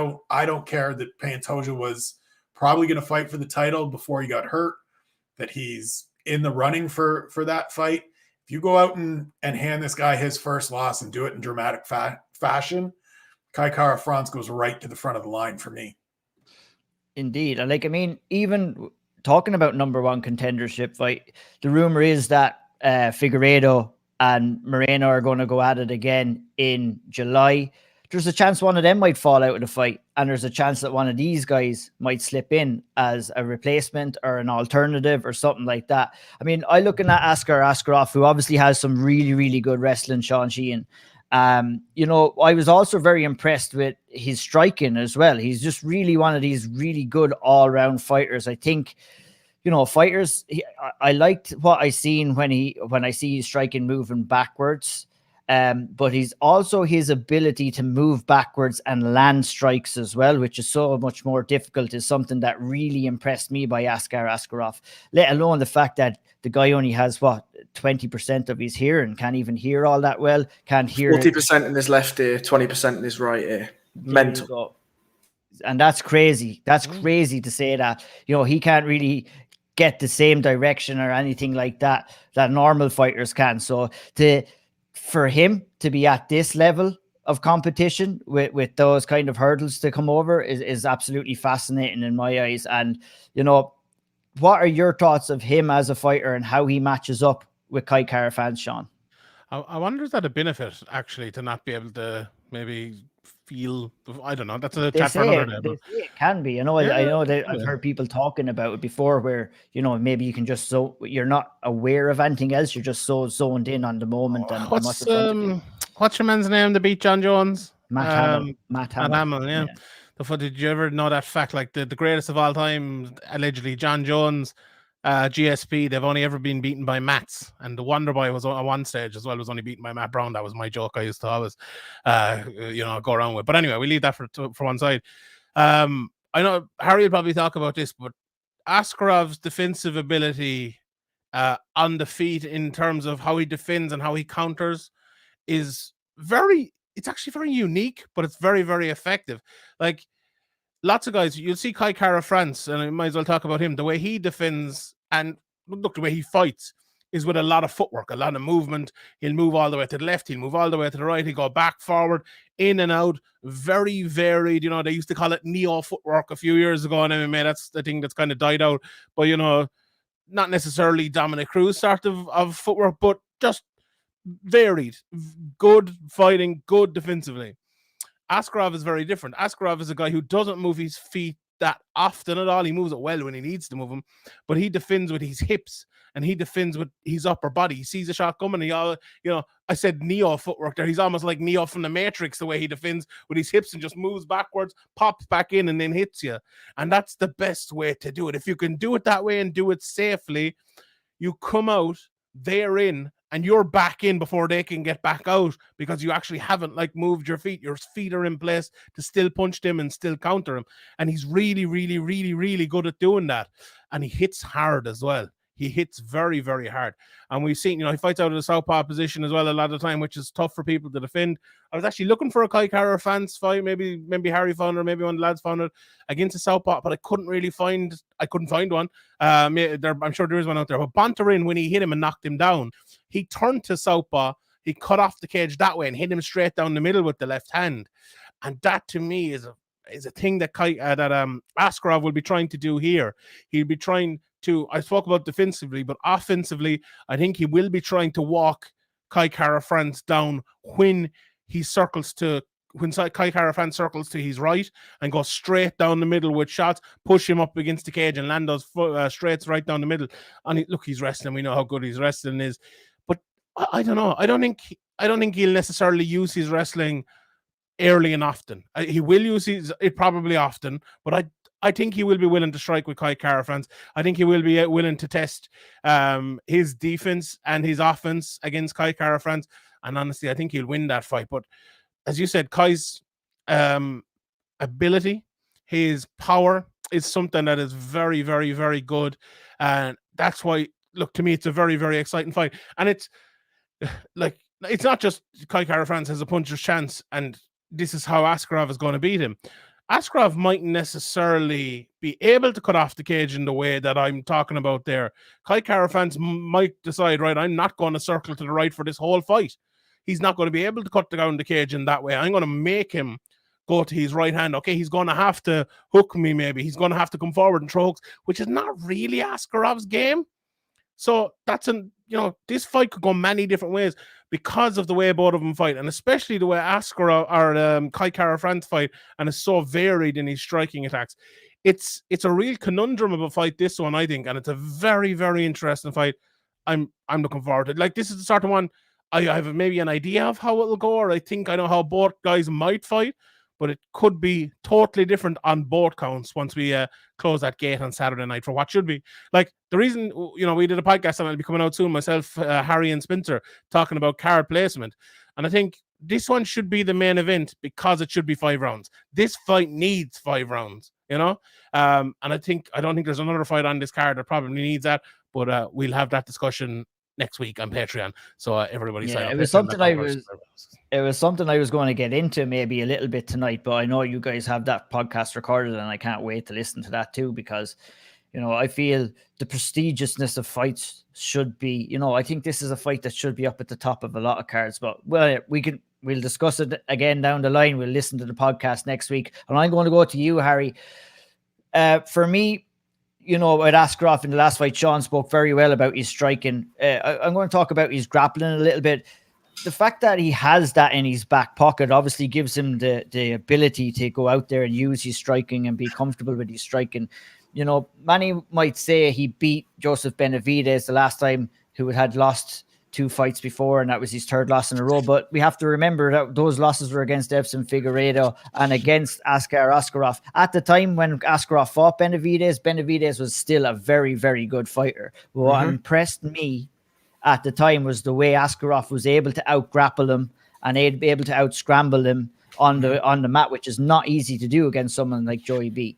don't care that Pantoja was probably going to fight for the title before he got hurt, that he's in the running for that fight. If you go out and hand this guy his first loss and do it in dramatic fashion, Kai Kara-France goes right to the front of the line for me. Indeed. And even talking about number 1 contendership fight, the rumor is that Figueiredo and Moreno are going to go at it again in July. There's a chance one of them might fall out of the fight, and there's a chance that one of these guys might slip in as a replacement or an alternative or something like that. I looking at Askar Askarov, who obviously has some really, really good wrestling, Sean Sheehan. I was also very impressed with his striking as well. He's just really one of these really good all-round fighters. I think, fighters, I liked what I seen when I see his striking moving backwards. But he's also his ability to move backwards and land strikes as well, which is so much more difficult, is something that really impressed me by Askar Askarov, let alone the fact that the guy only has 20% of his hearing, can't even hear all that well, can't hear 40% in his left ear, 20% in his right ear. Mental. And that's crazy. That's crazy to say that. You know, he can't really get the same direction or anything like that normal fighters can. So for him to be at this level of competition with those kind of hurdles to come over is absolutely fascinating in my eyes. And, you know, what are your thoughts of him as a fighter and how he matches up with Kai Kara-France, Sean? I wonder, is that a benefit, actually, to not be able to maybe feel, I don't know, that's a chat for another day. They say it can be. I know that I've heard people talking about it before where, you know, maybe you can just, you're not aware of anything else, you're just so zoned in on the moment. And what's your man's name that beat John Jones? Matt Hamill. Matt Hamill, yeah. Did you ever know that fact? Like the greatest of all time, allegedly, John Jones, GSP, they've only ever been beaten by Matts, and the Wonder Boy was on one stage as well, was only beaten by Matt Brown. That was my joke I used to always go around with. But anyway, we leave that for one side. I know Harry will probably talk about this, but Askarov's defensive ability on the feet in terms of how he defends and how he counters is it's actually very unique, but it's very, very effective. Like, lots of guys, you'll see Kai Kara-France, and I might as well talk about him. The way he defends and look, the way he fights is with a lot of footwork, a lot of movement. He'll move all the way to the left, he'll move all the way to the right, he'll go back, forward, in and out, very varied. You know, they used to call it neo footwork a few years ago in MMA. That's the thing that's kind of died out. But, you know, not necessarily Dominic Cruz sort of footwork, but just varied, good fighting, good defensively. Askarov is very different. Askarov is a guy who doesn't move his feet that often at all. He moves it well when he needs to move them, but he defends with his hips and he defends with his upper body. He sees a shot coming. I said Neo footwork there. He's almost like Neo from the Matrix, the way he defends with his hips and just moves backwards, pops back in, and then hits you. And that's the best way to do it. If you can do it that way and do it safely, you come out, they're in, and you're back in before they can get back out because you actually haven't moved your feet. Your feet are in place to still punch them and still counter him. And he's really, really, really, really good at doing that. And he hits hard as well. He hits very, very hard. And we've seen, he fights out of the southpaw position as well a lot of the time, which is tough for people to defend. I was actually looking for a Kai Kara-France fight. Maybe Harry found it, maybe one of the lads found it against a southpaw, but I couldn't find one. I'm sure there is one out there. But Bontarin, when he hit him and knocked him down, he turned to southpaw, he cut off the cage that way and hit him straight down the middle with the left hand. And that, to me, is a thing that Askarov will be trying to do here. He'll be trying to, I spoke about defensively, but offensively, I think he will be trying to walk Kai Kara-France down when Kai Kara-France circles to his right and go straight down the middle with shots, push him up against the cage and land those straights right down the middle. And he's wrestling. We know how good his wrestling is. But I don't know. I don't think he'll necessarily use his wrestling early and often. He will use it probably often, but I think he will be willing to strike with Kai Kara-France. I think he will be willing to test his defense and his offense against Kai Kara-France. And honestly, I think he'll win that fight. But as you said, Kai's ability, his power is something that is very, very, very good. And that's why, look, to me, it's a very, very exciting fight. And it's not just Kai Kara-France has a puncher's chance and this is how Askarov is going to beat him. Askarov mightn't necessarily be able to cut off the cage in the way that I'm talking about there. Kai Kara-France might decide, right, I'm not going to circle to the right for this whole fight. He's not going to be able to cut down the cage in that way. I'm going to make him go to his right hand. Okay, he's going to have to hook me maybe. He's going to have to come forward and throw hooks, which is not really Askarov's game. So this fight could go many different ways because of the way both of them fight, and especially the way Askarov or Kai Kara-France fight, and is so varied in his striking attacks. It's a real conundrum of a fight, this one, I think, and it's a very, very interesting fight. I'm looking forward to it. This is the sort of one I have maybe an idea of how it'll go, or I think I know how both guys might fight, but it could be totally different on both counts once we close that gate on Saturday night for what should be. The reason, we did a podcast and it'll be coming out soon, myself, Harry and Spencer, talking about card placement. And I think this one should be the main event because it should be 5 rounds. This fight needs 5 rounds, and I don't think there's another fight on this card that probably needs that, but we'll have that discussion next week on Patreon. So everybody sign up. It was something I was going to get into maybe a little bit tonight, but I know you guys have that podcast recorded and I can't wait to listen to that too, because, you know, I feel the prestigiousness of fights should be, you know, I think this is a fight that should be up at the top of a lot of cards, but we'll discuss it again down the line. We'll listen to the podcast next week. And I'm going to go to you, Harry. For me, you know, with Askarov in the last fight, Sean spoke very well about his striking. I'm going to talk about his grappling a little bit. The fact that he has that in his back pocket obviously gives him the ability to go out there and use his striking and be comfortable with his striking. You know, many might say he beat Joseph Benavidez the last time, who had lost 2 fights before, and that was his 3rd loss in a row. But we have to remember that those losses were against Evson Figueiredo and against Askar Askarov. At the time when Askarov fought Benavidez was still a very, very good fighter. What impressed me at the time was the way Askarov was able to out-grapple him and able to out-scramble him on the mat, which is not easy to do against someone like Joey B.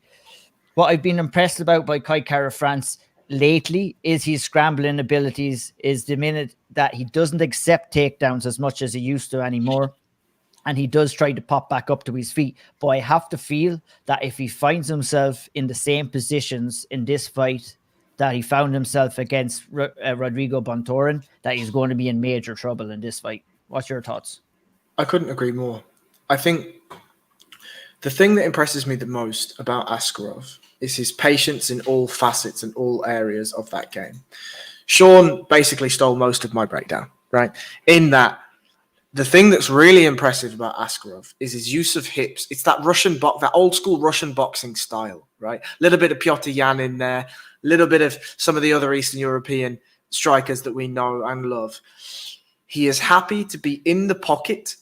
What I've been impressed about by Kai Kara-France lately is his scrambling abilities, is the minute that he doesn't accept takedowns as much as he used to anymore. And he does try to pop back up to his feet. But I have to feel that if he finds himself in the same positions in this fight that he found himself against Rodrigo Bontorin, that he's going to be in major trouble in this fight. What's your thoughts? I couldn't agree more. I think the thing that impresses me the most about Askarov is his patience in all facets and all areas of that game. Sean basically stole most of my breakdown, right? In that, the thing that's really impressive about Askarov is his use of hips. It's that that old school Russian boxing style, right? A little bit of Piotr Yan in there, a little bit of some of the other Eastern European strikers that we know and love. He is happy to be in the pocket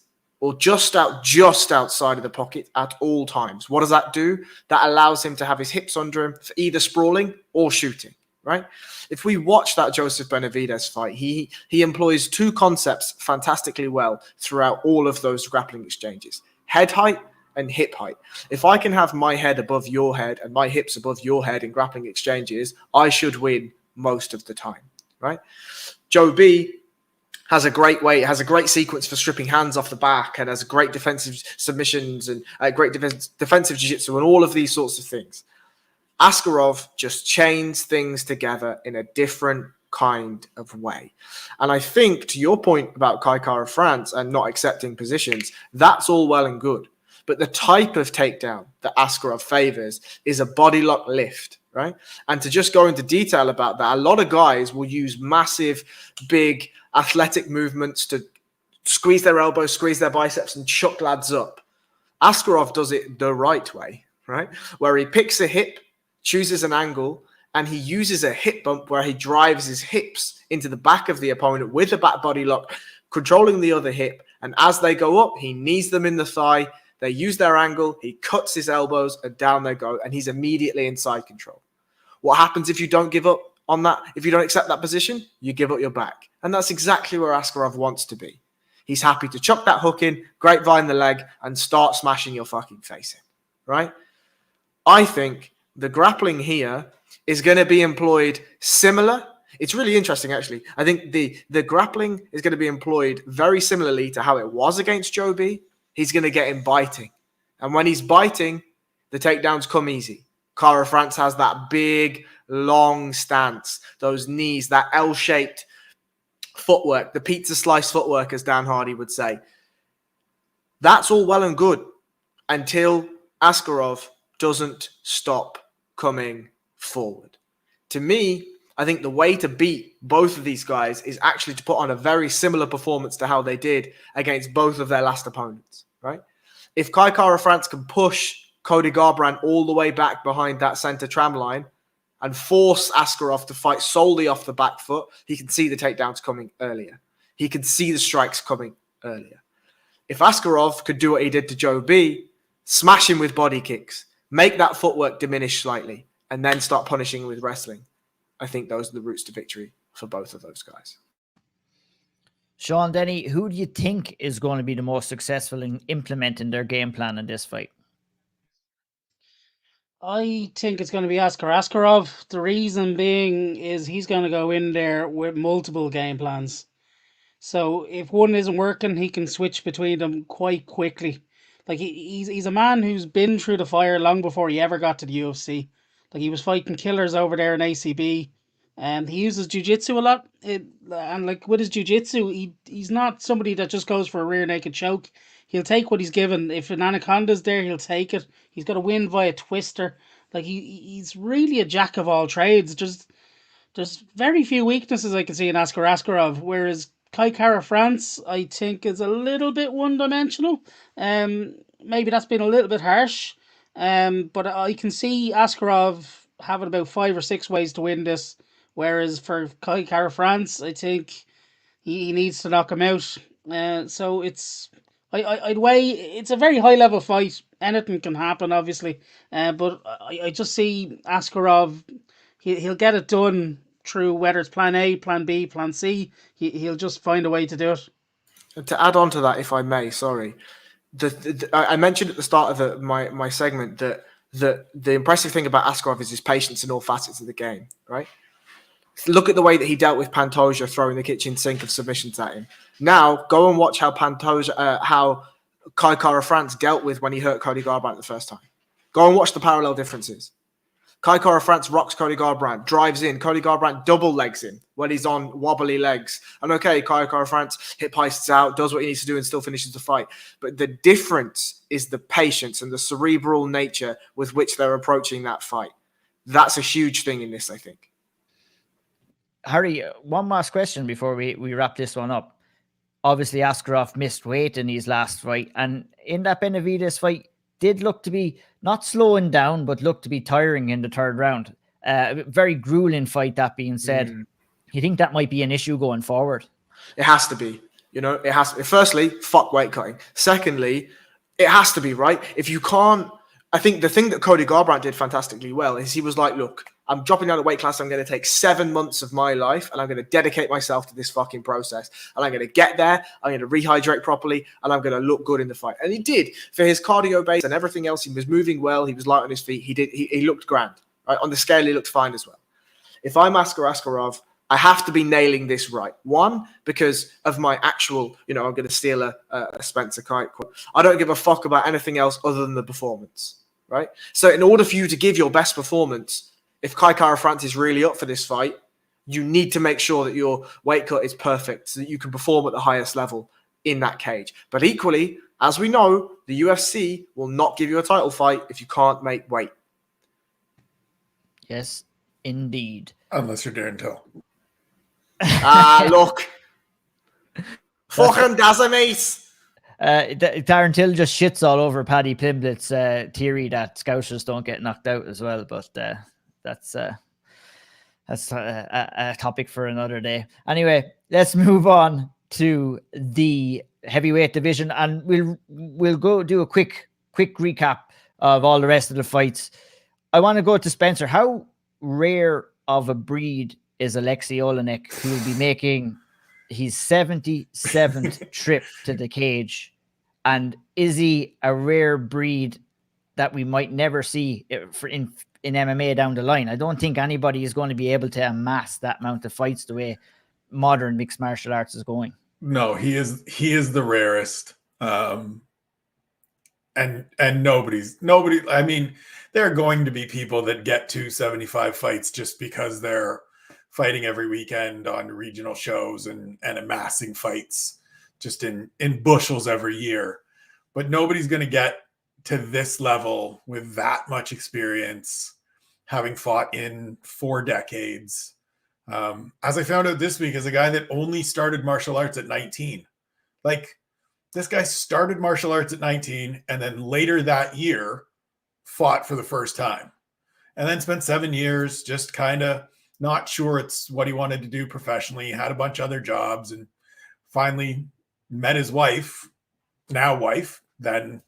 or just outside of the pocket at all times. What does that do? That allows him to have his hips under him for either sprawling or shooting, right? If we watch that Joseph Benavidez fight, he employs 2 concepts fantastically well throughout all of those grappling exchanges: head height and hip height. If I can have my head above your head and my hips above your head in grappling exchanges, I should win most of the time, right? Joe B has a great sequence for stripping hands off the back, and has great defensive submissions and great defensive jiu-jitsu and all of these sorts of things. Askarov just chains things together in a different kind of way. And I think, to your point about Kai Kara-France and not accepting positions, that's all well and good. But the type of takedown that Askarov favors is a body lock lift, right? And to just go into detail about that, a lot of guys will use massive, big, athletic movements to squeeze their elbows, squeeze their biceps, and chuck lads up. Askarov does it the right way, right? Where he picks a hip, chooses an angle, and he uses a hip bump where he drives his hips into the back of the opponent with a back body lock, controlling the other hip. And as they go up, he knees them in the thigh. They use their angle. He cuts his elbows, and down they go. And he's immediately in side control. What happens if you don't give up on that? If you don't accept that position, you give up your back. And that's exactly where Askarov wants to be. He's happy to chuck that hook in, grapevine the leg, and start smashing your fucking face in, right? I think the grappling here is going to be employed similar. It's really interesting, actually. I think the grappling is going to be employed very similarly to how it was against Joe B. He's going to get him biting. And when he's biting, the takedowns come easy. Kara-France has that big, long stance, those knees, that L-shaped footwork, the pizza slice footwork, as Dan Hardy would say. That's all well and good until Askarov doesn't stop coming forward. To me, I think the way to beat both of these guys is actually to put on a very similar performance to how they did against both of their last opponents, right? If Kai Kara-France can push Cody Garbrandt all the way back behind that center tram line and force Askarov to fight solely off the back foot, he can see the takedowns coming earlier. He can see the strikes coming earlier. If Askarov could do what he did to Joe B, smash him with body kicks, make that footwork diminish slightly, and then start punishing with wrestling, I think those are the routes to victory for both of those guys. Sean Denny, who do you think is going to be the most successful in implementing their game plan in this fight? I think it's going to be Askar Askarov. The reason being is he's going to go in there with multiple game plans. So if one isn't working, he can switch between them quite quickly. Like he's a man who's been through the fire long before he ever got to the UFC. Like he was fighting killers over there in ACB, and he uses jiu-jitsu a lot. And like with his jiu-jitsu, he's not somebody that just goes for a rear naked choke. He'll take what he's given. If an anaconda's there, he'll take it. He's got to win via twister. Like he's really a jack of all trades. There's very few weaknesses I can see in Askar Askarov, whereas Kai Kara France, I think, is a little bit one-dimensional. Maybe that's been a little bit harsh. But I can see Askarov having about 5 or 6 ways to win this, whereas for Kai Kara France, I think he needs to knock him out. So I'd weigh it's a very high level fight. Anything can happen, obviously. But I just see Askarov. He'll get it done through whether it's plan A, plan B, plan C. He'll just find a way to do it. And to add on to that, if I may, sorry, I mentioned at the start of my segment that the impressive thing about Askarov is his patience in all facets of the game, right? Look at the way that he dealt with Pantoja throwing the kitchen sink of submissions at him. Now, go and watch how how Kai Kara France dealt with when he hurt Cody Garbrandt the first time. Go and watch the parallel differences. Kai Kara France rocks Cody Garbrandt, drives in. Cody Garbrandt double legs him when he's on wobbly legs. And okay, Kai Kara France hip heists out, does what he needs to do and still finishes the fight. But the difference is the patience and the cerebral nature with which they're approaching that fight. That's a huge thing in this, I think. Harry, one last question before we wrap this one up. Obviously, Askarov missed weight in his last fight. And in that Benavidez fight, did look to be not slowing down, but looked to be tiring in the third round. Very grueling fight, that being said. You think that might be an issue going forward? It has to be. You know, it has to be. Firstly, fuck weight cutting. Secondly, it has to be, right? If you can't... I think the thing that Cody Garbrandt did fantastically well is he was like, look, I'm dropping down a weight class. I'm going to take 7 months of my life and I'm going to dedicate myself to this fucking process. And I'm going to get there. I'm going to rehydrate properly and I'm going to look good in the fight. And he did. For his cardio base and everything else, he was moving well. He was light on his feet. He looked grand. Right? On the scale, he looked fine as well. If I'm Askar Askarov, I have to be nailing this right. One, because of my actual, I'm going to steal a Spencer Kite quote. I don't give a fuck about anything else other than the performance. Right? So in order for you to give your best performance, if Kai Kara France is really up for this fight, you need to make sure that your weight cut is perfect so that you can perform at the highest level in that cage. But equally, as we know, the UFC will not give you a title fight if you can't make weight. Yes, indeed. Unless you're Darren Till. Look. Fucking decimate. Darren Till just shits all over Paddy Pimblett's theory that Scousers don't get knocked out as well, but that's a topic for another day. Anyway, let's move on to the heavyweight division, and we'll go do a quick recap of all the rest of the fights. I want to go to Spencer. How rare of a breed is Alexei Olenek, who will be making his 77th trip to the cage? And is he a rare breed that we might never see in MMA down the line? I don't think anybody is going to be able to amass that amount of fights the way modern mixed martial arts is going. No, he is the rarest. And nobody. I mean, there are going to be people that get to 75 fights just because they're fighting every weekend on regional shows and amassing fights just in bushels every year. But nobody's going to get to this level with that much experience, having fought in 4 decades. As I found out this week, as a guy that only started martial arts at 19. Like, this guy started martial arts at 19 and then later that year fought for the first time. And then spent 7 years just kind of not sure it's what he wanted to do professionally. He had a bunch of other jobs and finally met his wife, now wife, then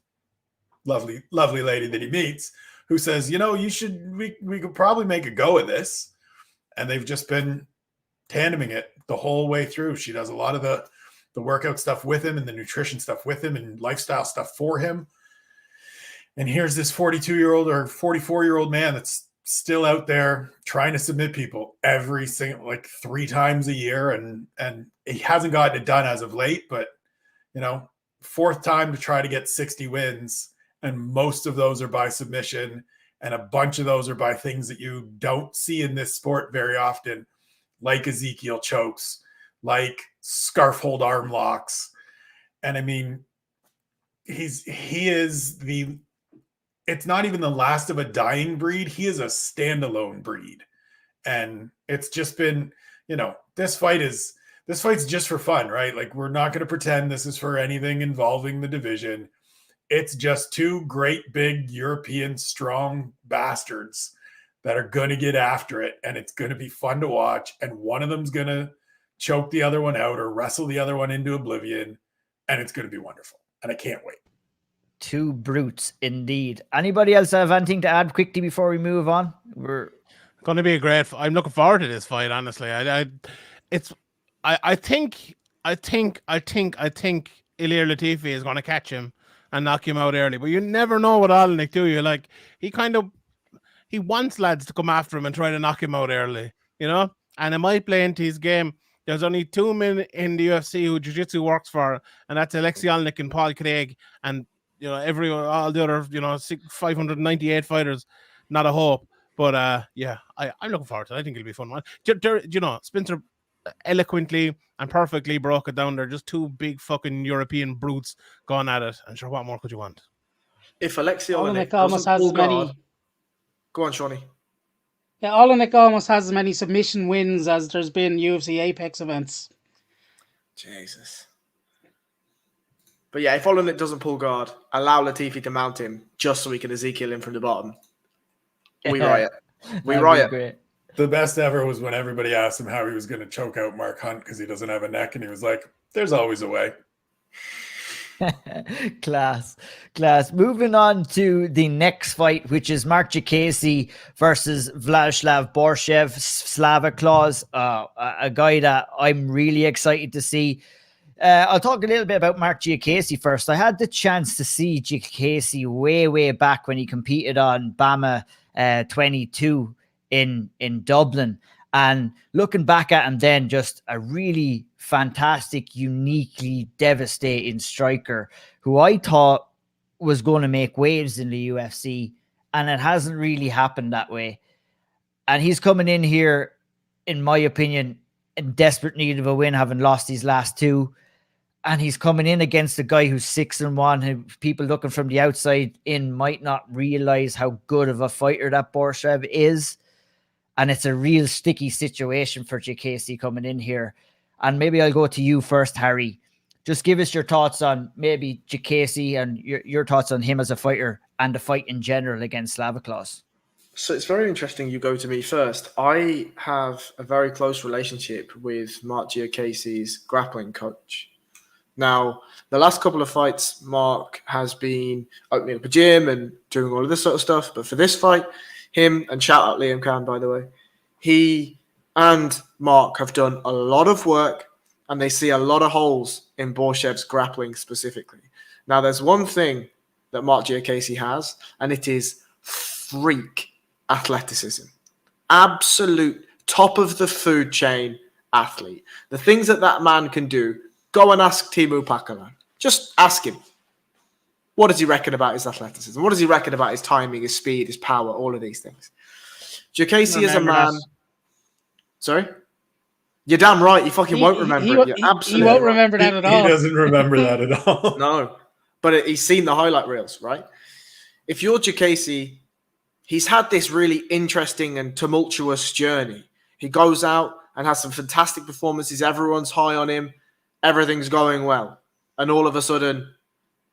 lovely lady that he meets, who says, we could probably make a go of this. And they've just been tandeming it the whole way through. She does a lot of the workout stuff with him and the nutrition stuff with him and lifestyle stuff for him. And here's this 42-year-old or 44-year-old man that's still out there trying to submit people every single, like 3 times a year. And he hasn't gotten it done as of late, but, you know, 4th time to try to get 60 wins. And most of those are by submission. And a bunch of those are by things that you don't see in this sport very often, like Ezekiel chokes, like scarf hold arm locks. And I mean, it's not even the last of a dying breed. He is a standalone breed. And it's just been, you know, this fight's just for fun, right? Like, we're not going to pretend this is for anything involving the division. It's just 2 great big European strong bastards that are going to get after it. And it's going to be fun to watch. And one of them's going to choke the other one out or wrestle the other one into oblivion. And it's going to be wonderful. And I can't wait. 2 brutes indeed. Anybody else have anything to add quickly before we move on? We're going to be a great. I'm looking forward to this fight. Honestly, I think Ilir Latifi is going to catch him and knock him out early. But you never know with Olenek, do you? Like, he wants lads to come after him and try to knock him out early, you know. And it might play into his game. There's only 2 men in the UFC who jiu-jitsu works for, and that's Alexei Olenek and Paul Craig. And, you know, all the other, you know, 598 fighters, not a hope. But yeah, I'm looking forward to it. I think it'll be a fun one. You know, Spencer eloquently and perfectly broke it down. They're just 2 big fucking European brutes going at it. And sure, what more could you want? If Alexei Olenek almost has as many. Go on, Shawnee. Yeah, Olenek almost has as many submission wins as there's been UFC Apex events. Jesus. But yeah, if Olenek doesn't pull guard, allow Latifi to mount him just so we can Ezekiel in from the bottom. We riot. We riot. Great. The best ever was when everybody asked him how he was going to choke out Mark Hunt because he doesn't have a neck. And he was like, there's always a way. Class. Moving on to the next fight, which is Mark Casey versus Vladislav Borschev, Slava Claus, a guy that I'm really excited to see. I'll talk a little bit about Mark Casey first. I had the chance to see Casey way back when he competed on BAMA 22 in Dublin. And looking back at him then, just a really fantastic, uniquely devastating striker who I thought was going to make waves in the UFC, and it hasn't really happened that way. And he's coming in here, in my opinion, in desperate need of a win, having lost his last 2. And he's coming in against a guy who's 6-1, who people looking from the outside in might not realize how good of a fighter that Borschev is. And it's a real sticky situation for Casey coming in here. And maybe I'll go to you first, Harry. Just give us your thoughts on maybe Casey and your thoughts on him as a fighter and the fight in general against Slava Claus. So it's very interesting you go to me first. I have a very close relationship with Mark Casey's grappling coach. Now, the last couple of fights, Mark has been opening up a gym and doing all of this sort of stuff. But for this fight, him, and shout out Liam Khan, by the way, he and Mark have done a lot of work, and they see a lot of holes in Borshev's grappling specifically. Now, there's one thing that Mark Casey has, and it is freak athleticism. Absolute top of the food chain athlete. The things that man can do, go and ask Timu Pakalan. Just ask him. What does he reckon about his athleticism? What does he reckon about his timing, his speed, his power, all of these things? Casey is a man... Sorry? You're damn right. You fucking won't remember it. You're absolutely he won't remember that at all. He doesn't remember that at all. No. But he's seen the highlight reels, right? If you're Casey, he's had this really interesting and tumultuous journey. He goes out and has some fantastic performances. Everyone's high on him. Everything's going well. And all of a sudden,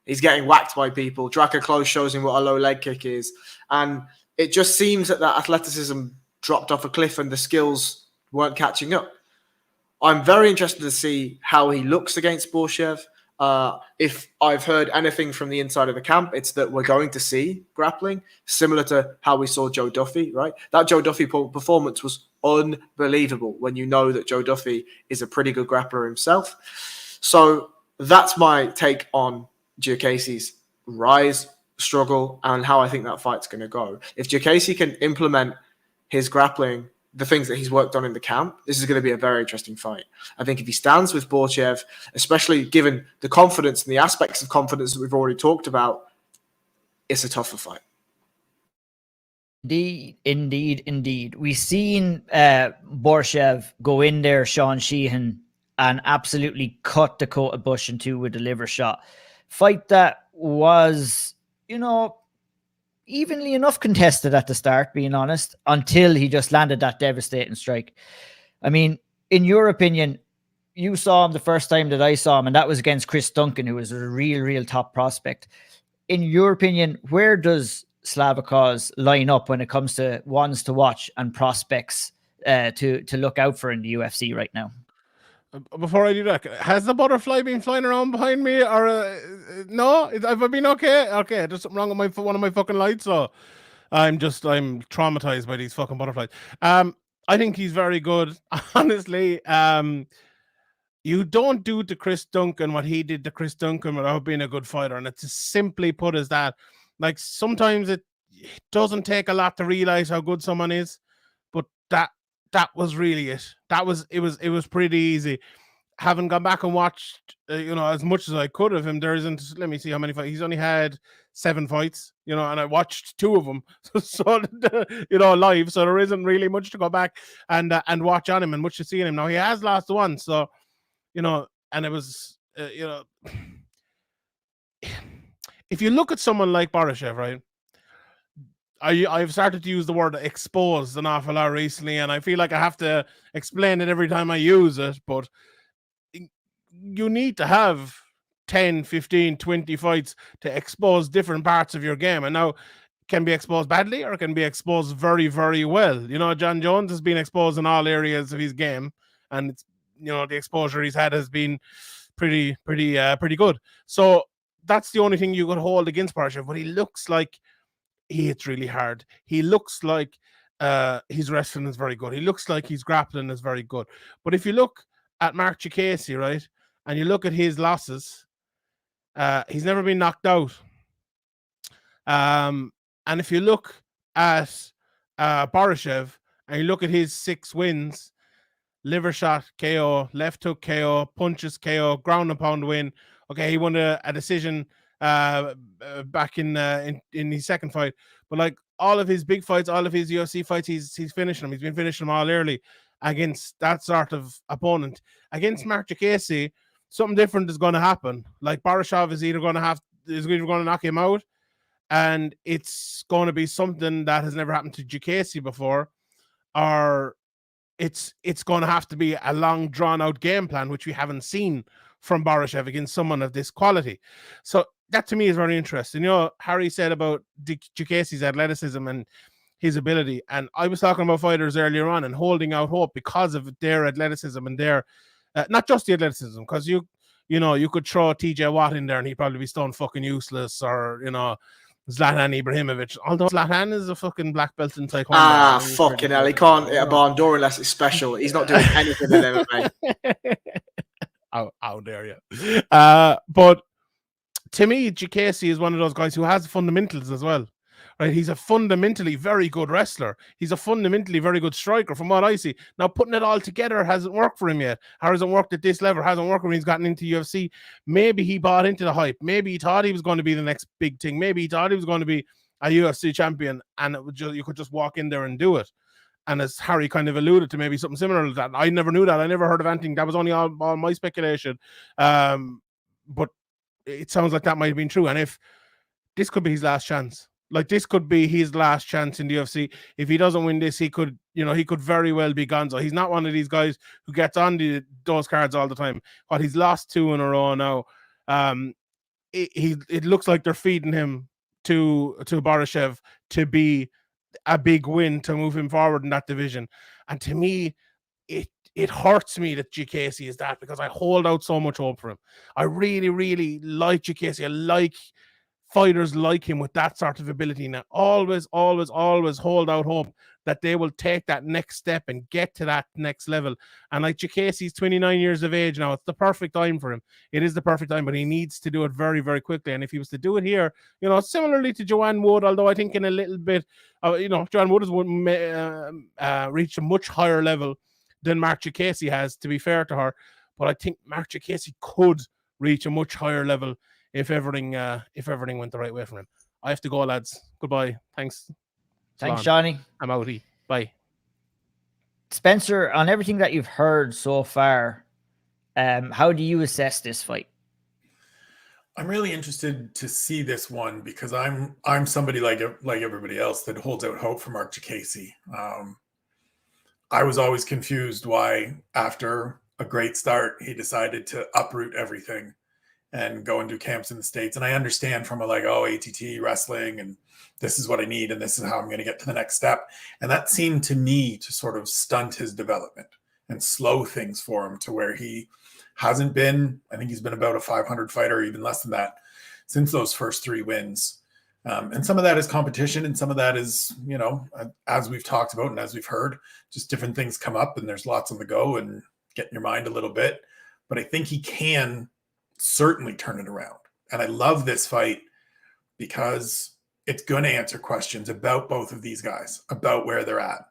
he's getting whacked by people. Draco Close shows him what a low leg kick is. And it just seems that athleticism dropped off a cliff and the skills weren't catching up. I'm very interested to see how he looks against Borschev. If I've heard anything from the inside of the camp, it's that we're going to see grappling, similar to how we saw Joe Duffy, right? That Joe Duffy performance was unbelievable when you know that Joe Duffy is a pretty good grappler himself. So that's my take on Casey's rise struggle and how I think that fight's going to go. If Diakiese can implement his grappling, the things that he's worked on in the camp, this is going to be a very interesting fight. I think if he stands with Borschev, especially given the confidence and the aspects of confidence that we've already talked about, it's a tougher fight. Indeed. We've seen Borschev go in there, Sean Sheehan, and absolutely cut the coat of Bush in two with a liver shot. Fight that was, evenly enough contested at the start, being honest, until he just landed that devastating strike. I mean, in your opinion, you saw him the first time that I saw him, and that was against Chris Duncan, who was a real top prospect. In your opinion, where does Slava Claus line up when it comes to ones to watch and prospects to look out for in the UFC right now? Before I do that, has the butterfly been flying around behind me, or no? Have I been okay? Okay, there's something wrong with one of my fucking lights. So I'm traumatized by these fucking butterflies. I think he's very good, honestly. You don't do to Chris Duncan what he did to Chris Duncan without being a good fighter, and it's as simply put as that. Like, sometimes it doesn't take a lot to realize how good someone is, but that was really it. It was pretty easy. Haven't gone back and watched, as much as I could of him. There isn't. Let me see how many fights he's only had. 7 fights, and I watched 2 of them, so live. So there isn't really much to go back and watch on him and much to see in him. Now he has lost 1, so and it was if you look at someone like Borschev, right? I've started to use the word exposed an awful lot recently, and I feel like I have to explain it every time I use it, but you need to have 10, 15, 20 fights to expose different parts of your game. And now it can be exposed badly or it can be exposed very, very well. John Jones has been exposed in all areas of his game, and it's, the exposure he's had has been pretty good. So that's the only thing you could hold against Borschev, but he looks like he hits really hard. He looks like his wrestling is very good. He looks like his grappling is very good. But if you look at Mark Diakiese, right, and you look at his losses, he's never been knocked out. And if you look at Borschev and you look at his 6 wins, liver shot KO, left hook KO, punches KO, ground and pound win. Okay, he won a decision back in his second fight, but like all of his big fights, all of his UFC fights, he's finishing them. He's been finishing them all early against that sort of opponent. Against Mark Diakiese, something different is going to happen. Like, Borschev is either going to knock him out, and it's going to be something that has never happened to Diakiese before, or it's going to have to be a long drawn out game plan, which we haven't seen from Borschev against someone of this quality. So that to me is very interesting. Harry said about Diakiese's athleticism and his ability, and I was talking about fighters earlier on and holding out hope because of their athleticism and their not just the athleticism, because you could throw TJ Watt in there and he'd probably be stone fucking useless, or Zlatan Ibrahimovic, although Zlatan is a fucking black belt in Taekwondo. Fucking hell, he can't hit a barn door unless it's special. He's not doing anything in MMA. How dare you? But to me, Diakiese is one of those guys who has fundamentals as well. Right? He's a fundamentally very good wrestler. He's a fundamentally very good striker from what I see. Now, putting it all together hasn't worked for him yet. Hasn't worked at this level. Hasn't worked when he's gotten into UFC. Maybe he bought into the hype. Maybe he thought he was going to be the next big thing. Maybe he thought he was going to be a UFC champion, and you could just walk in there and do it. And as Harry kind of alluded to, maybe something similar to that. I never knew that. I never heard of anything. That was only all my speculation. But it sounds like that might have been true. And if this could be his last chance. Like, this could be his last chance in the UFC. If he doesn't win this, he could very well be gonzo. He's not one of these guys who gets on those cards all the time. But he's lost 2 in a row now. It looks like they're feeding him to Borschev to be a big win to move him forward in that division. And to me, it hurts me that Diakiese is that, because I hold out so much hope for him. I really, really like Diakiese. I like fighters like him with that sort of ability now always hold out hope that they will take that next step and get to that next level. And like Jacasey's 29 years of age now, it's the perfect time for him. It is the perfect time, but he needs to do it very, very quickly. And if he was to do it here, similarly to Joanne Wood, although I think in a little bit, Joanne Wood has reached a much higher level than Mark Jacasey has, to be fair to her. But I think Mark Jacasey could reach a much higher level if everything went the right way for him. I have to go, lads. Goodbye. Thanks. Thanks, Johnny. I'm outie. Bye. Spencer, on everything that you've heard so far, how do you assess this fight? I'm really interested to see this one because I'm somebody like everybody else that holds out hope for Mark Jacasey. I was always confused why, after a great start, he decided to uproot everything and go and do camps in the States. And I understand from ATT wrestling, and this is what I need, and this is how I'm going to get to the next step. And that seemed to me to sort of stunt his development and slow things for him to where he hasn't been, I think he's been about a 500 fighter, even less than that, since those first 3 wins. And some of that is competition, and some of that is, as we've talked about and as we've heard, just different things come up and there's lots on the go and get in your mind a little bit. But I think he can certainly turn it around. And I love this fight because it's going to answer questions about both of these guys, about where they're at.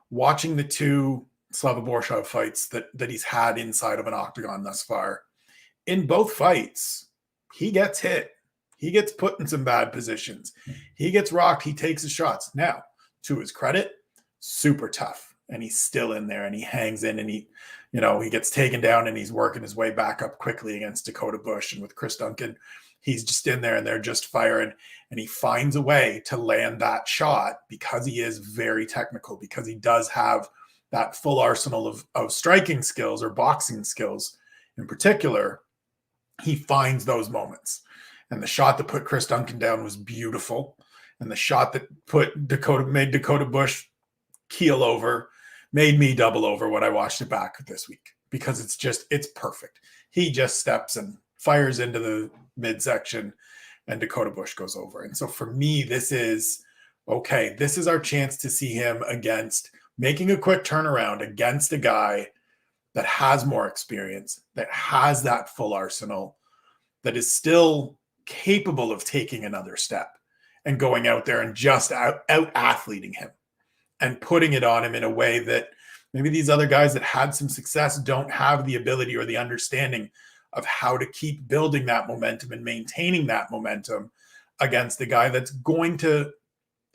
Watching the 2 Slava Borschev fights that he's had inside of an octagon thus far, in both fights, he gets hit. He gets put in some bad positions. He gets rocked. He takes his shots. Now, to his credit, super tough. And he's still in there and he hangs in and he gets taken down and he's working his way back up quickly against Dakota Bush. And with Chris Duncan, he's just in there and they're just firing. And he finds a way to land that shot because he is very technical, because he does have that full arsenal of striking skills or boxing skills in particular. He finds those moments. And the shot that put Chris Duncan down was beautiful. And the shot that made Dakota Bush keel over made me double over when I watched it back this week, because it's perfect. He just steps and fires into the midsection and Dakota Bush goes over. And so for me, this is our chance to see him against making a quick turnaround against a guy that has more experience, that has that full arsenal, that is still capable of taking another step and going out there and just out athleting him and putting it on him in a way that maybe these other guys that had some success don't have the ability or the understanding of how to keep building that momentum and maintaining that momentum against a guy that's going to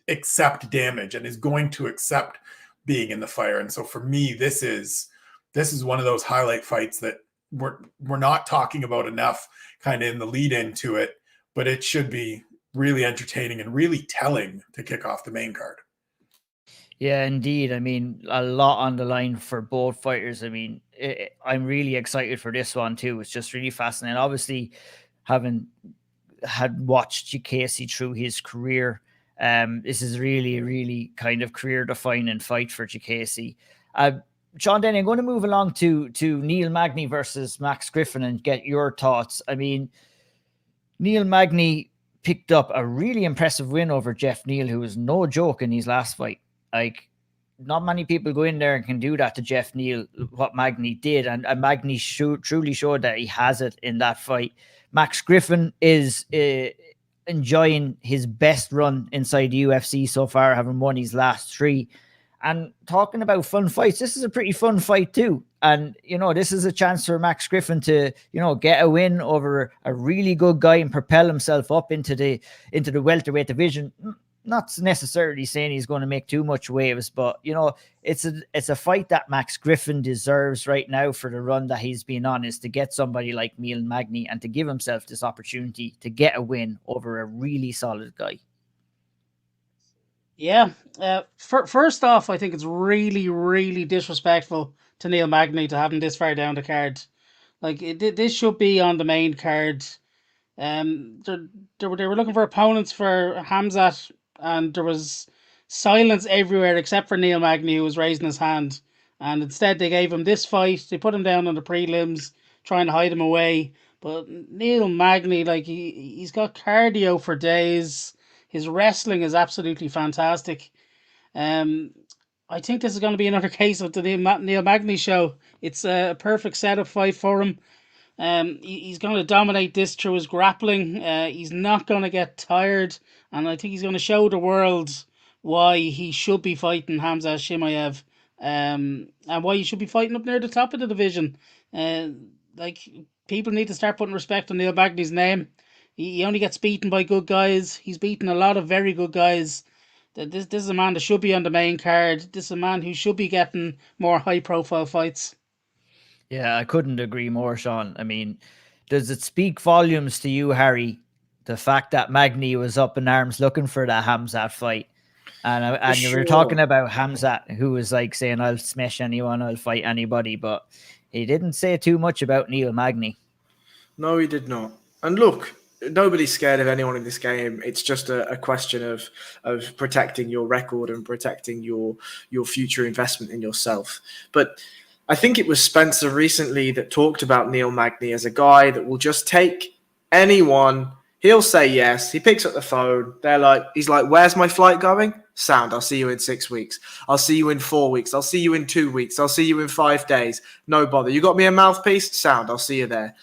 accept damage and is going to accept being in the fire. And so for me, this is one of those highlight fights that we're not talking about enough kind of in the lead into it, but it should be really entertaining and really telling to kick off the main card. Yeah, indeed. I mean, a lot on the line for both fighters. I mean, I'm really excited for this one too. It's just really fascinating. Obviously, having had watched Jacasey through his career, this is really, really kind of career-defining fight for Jacasey. Sean Denny, I'm going to move along to Neil Magni versus Max Griffin and get your thoughts. I mean, Neil Magni picked up a really impressive win over Jeff Neal, who was no joke in his last fight. Like, not many people go in there and can do that to Jeff Neal, what Magni did. And Magni truly showed that he has it in that fight. Max Griffin is enjoying his best run inside the UFC so far, having won his last 3. And talking about fun fights, this is a pretty fun fight too. And, this is a chance for Max Griffin to, get a win over a really good guy and propel himself up into the welterweight division. Not necessarily saying he's going to make too much waves, but, it's a fight that Max Griffin deserves right now for the run that he's been on, is to get somebody like Neil Magni and to give himself this opportunity to get a win over a really solid guy. Yeah. First off, I think it's really, really disrespectful to Neil Magni to have him this far down the card. Like, this should be on the main card. They were looking for opponents for Hamzat, and there was silence everywhere except for Neil Magni, who was raising his hand. And instead, they gave him this fight. They put him down on the prelims, trying to hide him away. But Neil Magny, like he's got cardio for days. His wrestling is absolutely fantastic. Um, I think this is going to be another case of the Neil Magny show. It's a perfect setup fight for him. He's going to dominate this through his grappling. He's not going to get tired, and I think he's going to show the world why he should be fighting Hamza Shimaev, and why he should be fighting up near the top of the division. Like people need to start putting respect on Neil Magny's name. He only gets beaten by good guys. He's beaten a lot of very good guys. This is a man that should be on the main card. This is a man who should be getting more high profile fights. Yeah, I couldn't agree more, Sean. I mean, does it speak volumes to you, Harry, the fact that Magny was up in arms looking for that Hamzat fight? And you were talking about Hamzat, who was like saying, I'll smash anyone, I'll fight anybody, but he didn't say too much about Neil Magny. No, he did not. And look, nobody's scared of anyone in this game. It's just a question of protecting your record and protecting your future investment in yourself. But I think it was Spencer recently that talked about Neil Magny as a guy that will just take anyone. He'll say yes. He picks up the phone. He's like, where's my flight going? Sound, I'll see you in 6 weeks. I'll see you in 4 weeks. I'll see you in 2 weeks. I'll see you in 5 days. No bother. You got me a mouthpiece? Sound, I'll see you there.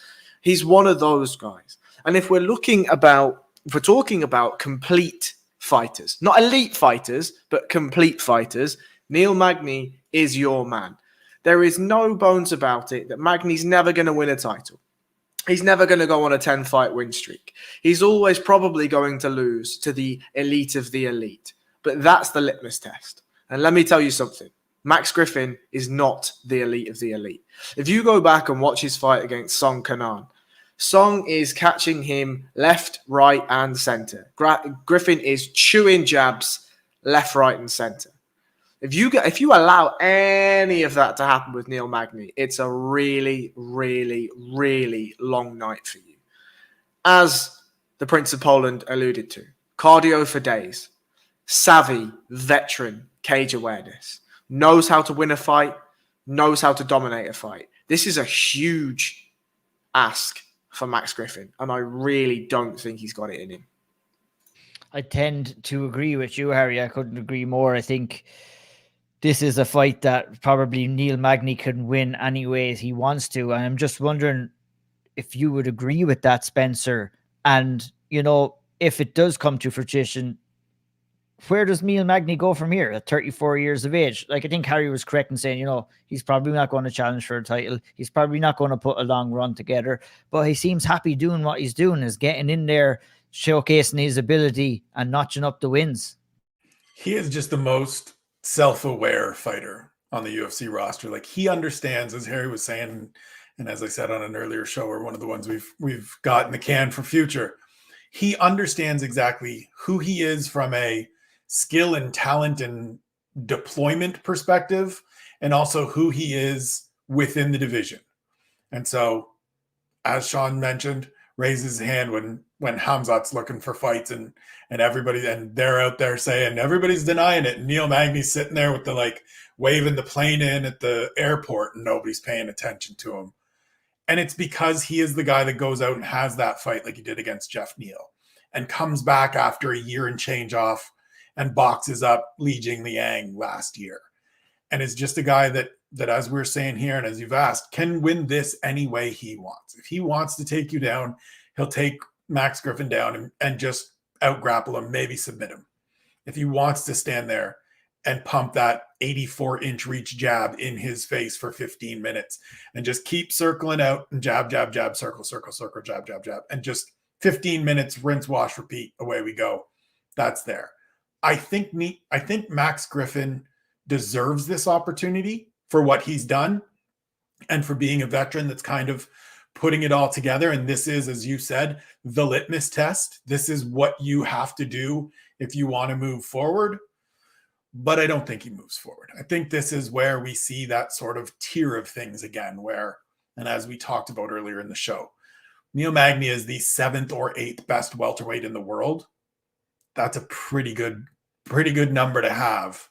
He's one of those guys. And if we're talking about complete fighters, not elite fighters, but complete fighters, Neil Magny is your man. There is no bones about it that Magny's never going to win a title. He's never going to go on a 10-fight win streak. He's always probably going to lose to the elite of the elite. But that's the litmus test. And let me tell you something. Max Griffin is not the elite of the elite. If you go back and watch his fight against Song Kanan, Song is catching him left, right, and center. Griffin is chewing jabs left, right, and center. If you allow any of that to happen with Neil Magny, it's a really, really, really long night for you. As the Prince of Poland alluded to, cardio for days, savvy, veteran, cage awareness, knows how to win a fight, knows how to dominate a fight. This is a huge ask for Max Griffin, and I really don't think he's got it in him. I tend to agree with you, Harry. I couldn't agree more. I think this is a fight that probably Neil Magny can win any way he wants to. And I'm just wondering if you would agree with that, Spencer. And, you know, if it does come to fruition, where does Neil Magny go from here at 34 years of age? Like, I think Harry was correct in saying, you know, he's probably not going to challenge for a title. He's probably not going to put a long run together, but he seems happy doing what he's doing, is getting in there, showcasing his ability and notching up the wins. He is just the most self-aware fighter on the UFC roster. Like, he understands, as Harry was saying, and as I said on an earlier show, or one of the ones we've got in the can for future, he understands exactly who he is from a skill and talent and deployment perspective, and also who he is within the division. And so, as Sean mentioned, raises his hand when Hamzat's looking for fights and everybody, and they're out there saying everybody's denying it. And Neil Magny's sitting there with the like waving the plane in at the airport and nobody's paying attention to him. And it's because he is the guy that goes out and has that fight like he did against Jeff Neal and comes back after a year and change off and boxes up Li Jing Liang last year. And is just a guy that as we're saying here, and as you've asked, can win this any way he wants. If he wants to take you down, he'll take Max Griffin down and just out-grapple him, maybe submit him. If he wants to stand there and pump that 84-inch reach jab in his face for 15 minutes and just keep circling out and jab, jab, jab, circle, circle, circle, jab, jab, jab, and just 15 minutes, rinse, wash, repeat, away we go. That's there. I think Max Griffin deserves this opportunity for what he's done and for being a veteran that's kind of putting it all together. And this is, as you said, the litmus test. This is what you have to do if you want to move forward. But I don't think he moves forward. I think this is where we see that sort of tier of things again, where, and as we talked about earlier in the show, Neil Magny is the 7th or 8th best welterweight in the world. That's a pretty good number to have.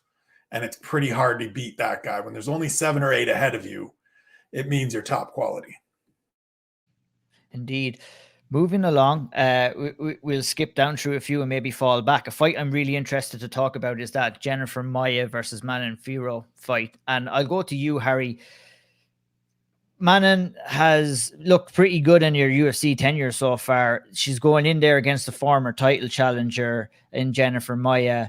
And it's pretty hard to beat that guy. When there's only 7 or 8 ahead of you, it means you're top quality. Indeed. Moving along, we'll skip down through a few and maybe fall back. A fight I'm really interested to talk about is that Jennifer Maia versus Manon Fiorot fight. And I'll go to you, Harry. Manon has looked pretty good in your UFC tenure so far. She's going in there against the former title challenger in Jennifer Maia.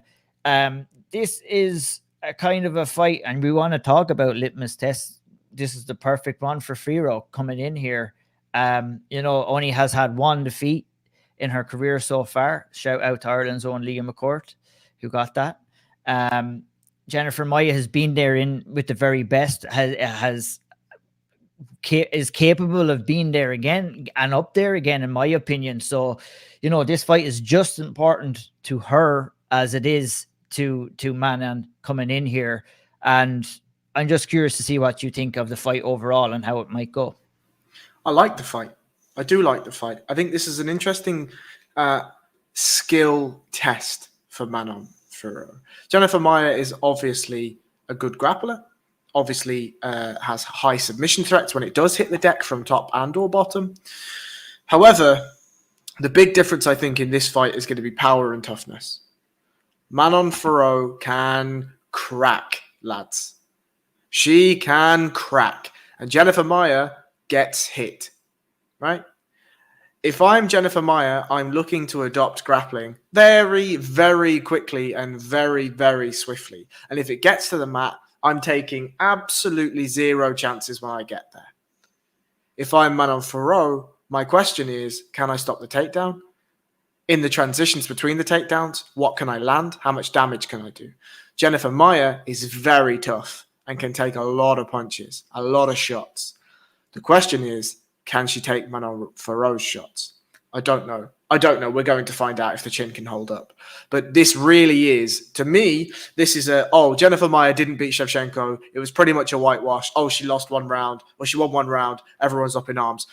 This is a kind of a fight, and we want to talk about litmus tests. This is the perfect one for Fiorot coming in here. Only has had one defeat in her career so far. Shout out to Ireland's own Liam McCourt, who got that. Jennifer Maia has been there with the very best, is capable of being there again and up there again, in my opinion. So, this fight is just as important to her as it is to Manon coming in here. And I'm just curious to see what you think of the fight overall and how it might go. I like the fight. I do like the fight. I think this is an interesting skill test for Manon Fiorot. Jennifer Maia is obviously a good grappler. Obviously has high submission threats when it does hit the deck from top and or bottom. However, the big difference I think in this fight is going to be power and toughness. Manon Fiorot can crack, lads. She can crack. And Jennifer Maia gets hit, right? If I'm Jennifer Maia, I'm looking to adopt grappling very, very quickly and very, very swiftly. And if it gets to the mat, I'm taking absolutely zero chances when I get there. If I'm Manon Fiorot, my question is, can I stop the takedown? In the transitions between the takedowns, what can I land? How much damage can I do? Jennifer Maia is very tough and can take a lot of punches, a lot of shots. The question is, can she take Manon Fiorot's shots? I don't know. We're going to find out if the chin can hold up. But this really is, to me, this is Jennifer Maia didn't beat Shevchenko. It was pretty much a whitewash. Oh, she lost one round, or she won one round. Everyone's up in arms.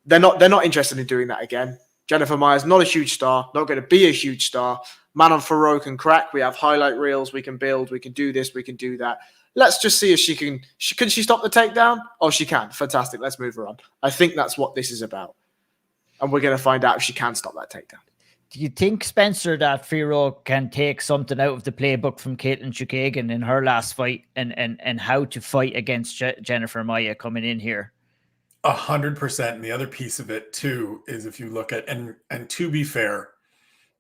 They're not interested in doing that again. Jennifer Maia's not a huge star, not going to be a huge star. Manon Fiorot can crack. We have highlight reels. We can build. We can do this. We can do that. Let's just see if she can. Can she stop the takedown? Oh, she can. Fantastic. Let's move her on. I think that's what this is about. And we're going to find out if she can stop that takedown. Do you think, Spencer, that Fiorot can take something out of the playbook from Caitlin Chukagian in her last fight and how to fight against Jennifer Maia coming in here? 100%. And the other piece of it, too, is if you look at, and to be fair,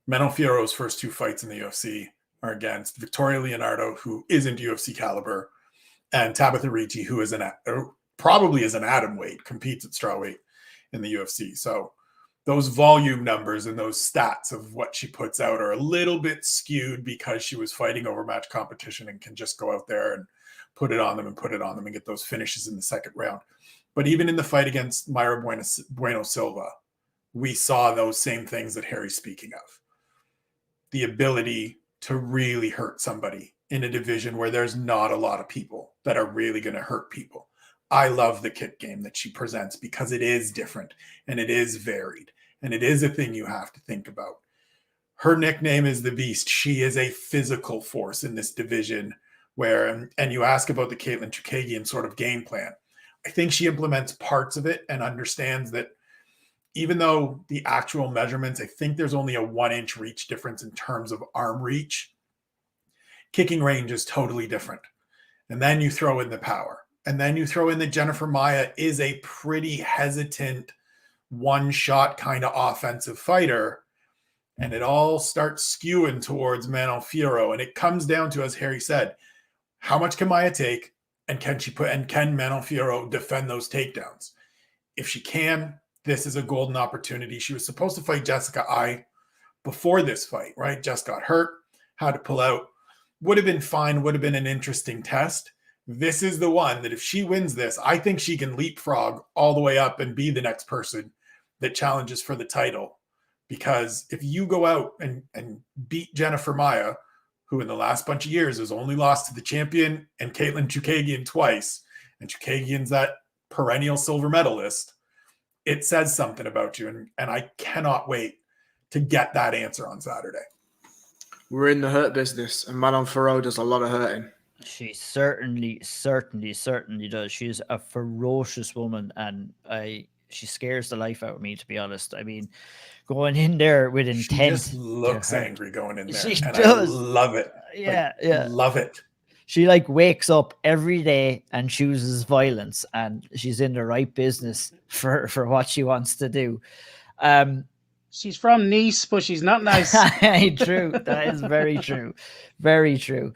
Manon Fiorot's first two fights in the UFC are against Victoria Leonardo, who isn't UFC caliber, and Tabitha Ricci, who is probably is an atomweight, competes at strawweight in the UFC. So those volume numbers and those stats of what she puts out are a little bit skewed because she was fighting overmatch competition and can just go out there and put it on them and get those finishes in the second round. But even in the fight against Mayra Bueno Silva, we saw those same things that Harry's speaking of. The ability to really hurt somebody in a division where there's not a lot of people that are really going to hurt people. I love the kick game that she presents because it is different and it is varied and it is a thing you have to think about. Her nickname is the Beast. She is a physical force in this division where, and you ask about the Caitlin Chukagian sort of game plan. I think she implements parts of it and understands that even though the actual measurements, I think there's only a 1-inch reach difference in terms of arm reach, kicking range is totally different. And then you throw in the power. And then you throw in that Jennifer Maia is a pretty hesitant, one-shot kind of offensive fighter. And it all starts skewing towards Manon Fiorot. And it comes down to, as Harry said, how much can Maia take? And can Manon Fiorot defend those takedowns? If she can, this is a golden opportunity. She was supposed to fight Jessica Ai before this fight, right? Just got hurt, had to pull out. Would have been fine, would have been an interesting test. This is the one that if she wins this, I think she can leapfrog all the way up and be the next person that challenges for the title. Because if you go out and beat Jennifer Maia, who in the last bunch of years has only lost to the champion and Caitlin Chukagian twice, and Chukagian's that perennial silver medalist, it says something about you. And I cannot wait to get that answer on Saturday. We're in the hurt business, and Manon Fiorot does a lot of hurting. She certainly does. She's a ferocious woman, and she scares the life out of me, to be honest. I mean, going in there with intent. She just looks angry going in there. She and does. I love it. Yeah, Love it. She like wakes up every day and chooses violence, and she's in the right business for what she wants to do. She's from Nice, but she's not nice. True. That is very true. Very true.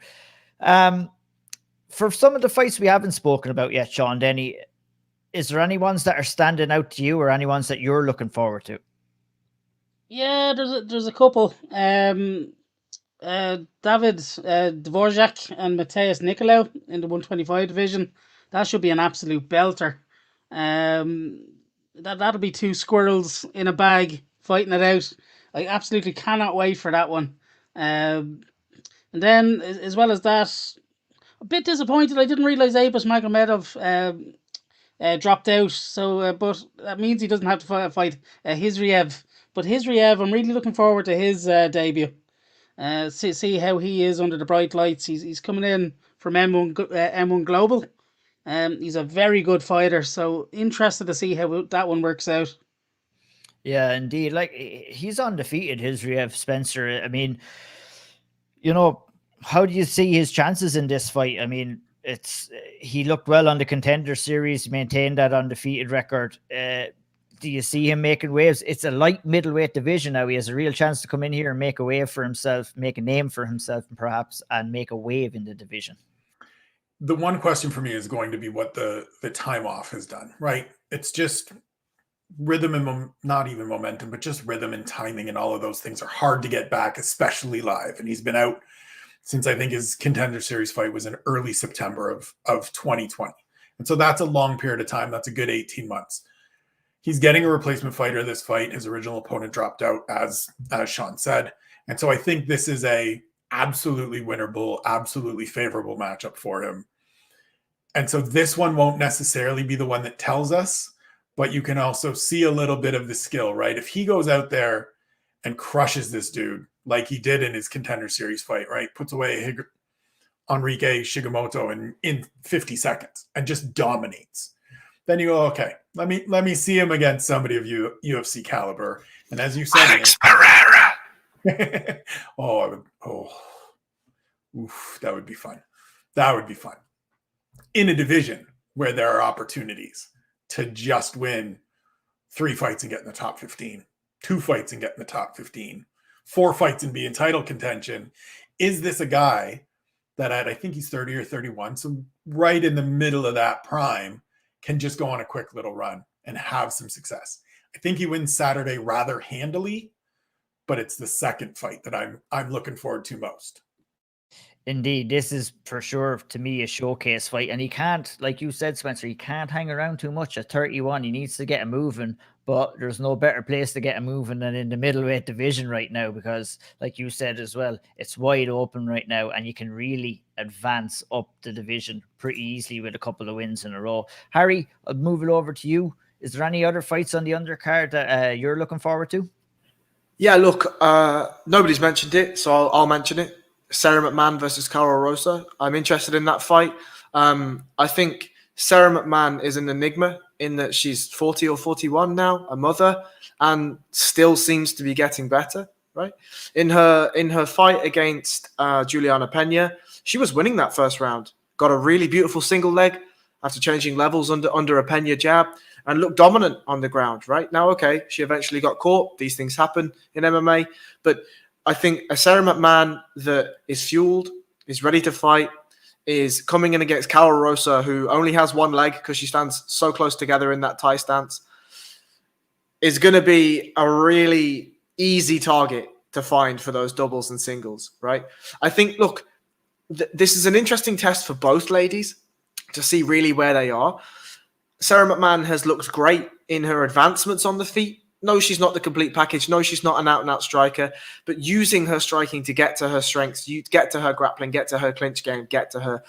For some of the fights we haven't spoken about yet, Sean Denny, is there any ones that are standing out to you, or any ones that you're looking forward to? Yeah, there's a couple. David Dvorak and Mateus Nicolau in the 125 division. That should be an absolute belter. That'll be two squirrels in a bag fighting it out. I absolutely cannot wait for that one. And then, as well as that, a bit disappointed. I didn't realize Abus Magomedov dropped out. So, but that means he doesn't have to fight Hizriev. But Hizriev, I'm really looking forward to his debut. See how he is under the bright lights. He's coming in from M1 Global. He's a very good fighter. So interested to see how that one works out. Yeah, indeed. Like, he's undefeated, Hizriev, Spencer. I mean, you know, how do you see his chances in this fight? I mean, he looked well on the Contender Series, maintained that undefeated record. Do you see him making waves? It's a light middleweight division now. He has a real chance to come in here and make a wave for himself, make a name for himself, and perhaps make a wave in the division. The one question for me is going to be what the time off has done, right? It's just rhythm and not even momentum, but just rhythm and timing, and all of those things are hard to get back, especially live. And he's been out since, I think, his Contender Series fight was in early September of 2020. And so that's a long period of time. That's a good 18 months. He's getting a replacement fighter this fight. His original opponent dropped out, as Sean said. And so I think this is a absolutely winnable, absolutely favorable matchup for him. And so this one won't necessarily be the one that tells us, but you can also see a little bit of the skill, right? If he goes out there and crushes this dude like he did in his Contender Series fight, right? Puts away Enrique Shigemoto in 50 seconds and just dominates. Then you go, okay, let me see him against somebody of UFC caliber. And as you said, Alex Pereira. That would be fun. That would be fun. In a division where there are opportunities to just win 3 fights and get in the top 15, 2 fights and get in the top 15, 4 fights and be in title contention. Is this a guy that I think he's 30 or 31, so right in the middle of that prime, can just go on a quick little run and have some success? I think he wins Saturday rather handily, but it's the second fight that I'm looking forward to most. Indeed, this is for sure, to me, a showcase fight. And he can't, like you said, Spencer, he can't hang around too much at 31. He needs to get him moving, but there's no better place to get him moving than in the middleweight division right now, because, like you said as well, it's wide open right now, and you can really advance up the division pretty easily with a couple of wins in a row. Harry, I'll move it over to you. Is there any other fights on the undercard that you're looking forward to? Yeah, look, nobody's mentioned it, so I'll mention it. SevereMMA versus Karol Rosa. I'm interested in that fight. I think SevereMMA is an enigma in that she's 40 or 41 now, a mother, and still seems to be getting better, right? In her fight against Juliana Pena, she was winning that first round, got a really beautiful single leg after changing levels under a Pena jab, and looked dominant on the ground, right? Now, okay, she eventually got caught. These things happen in MMA, but I think a SevereMMA that is fueled, is ready to fight, is coming in against Karol Rosa, who only has one leg because she stands so close together in that Thai stance, is going to be a really easy target to find for those doubles and singles, right? I think, look, this is an interesting test for both ladies to see really where they are. SevereMMA has looked great in her advancements on the feet. No, she's not the complete package. No, she's not an out-and-out striker. But using her striking to get to her strengths, you get to her grappling, get to her clinch game, get to her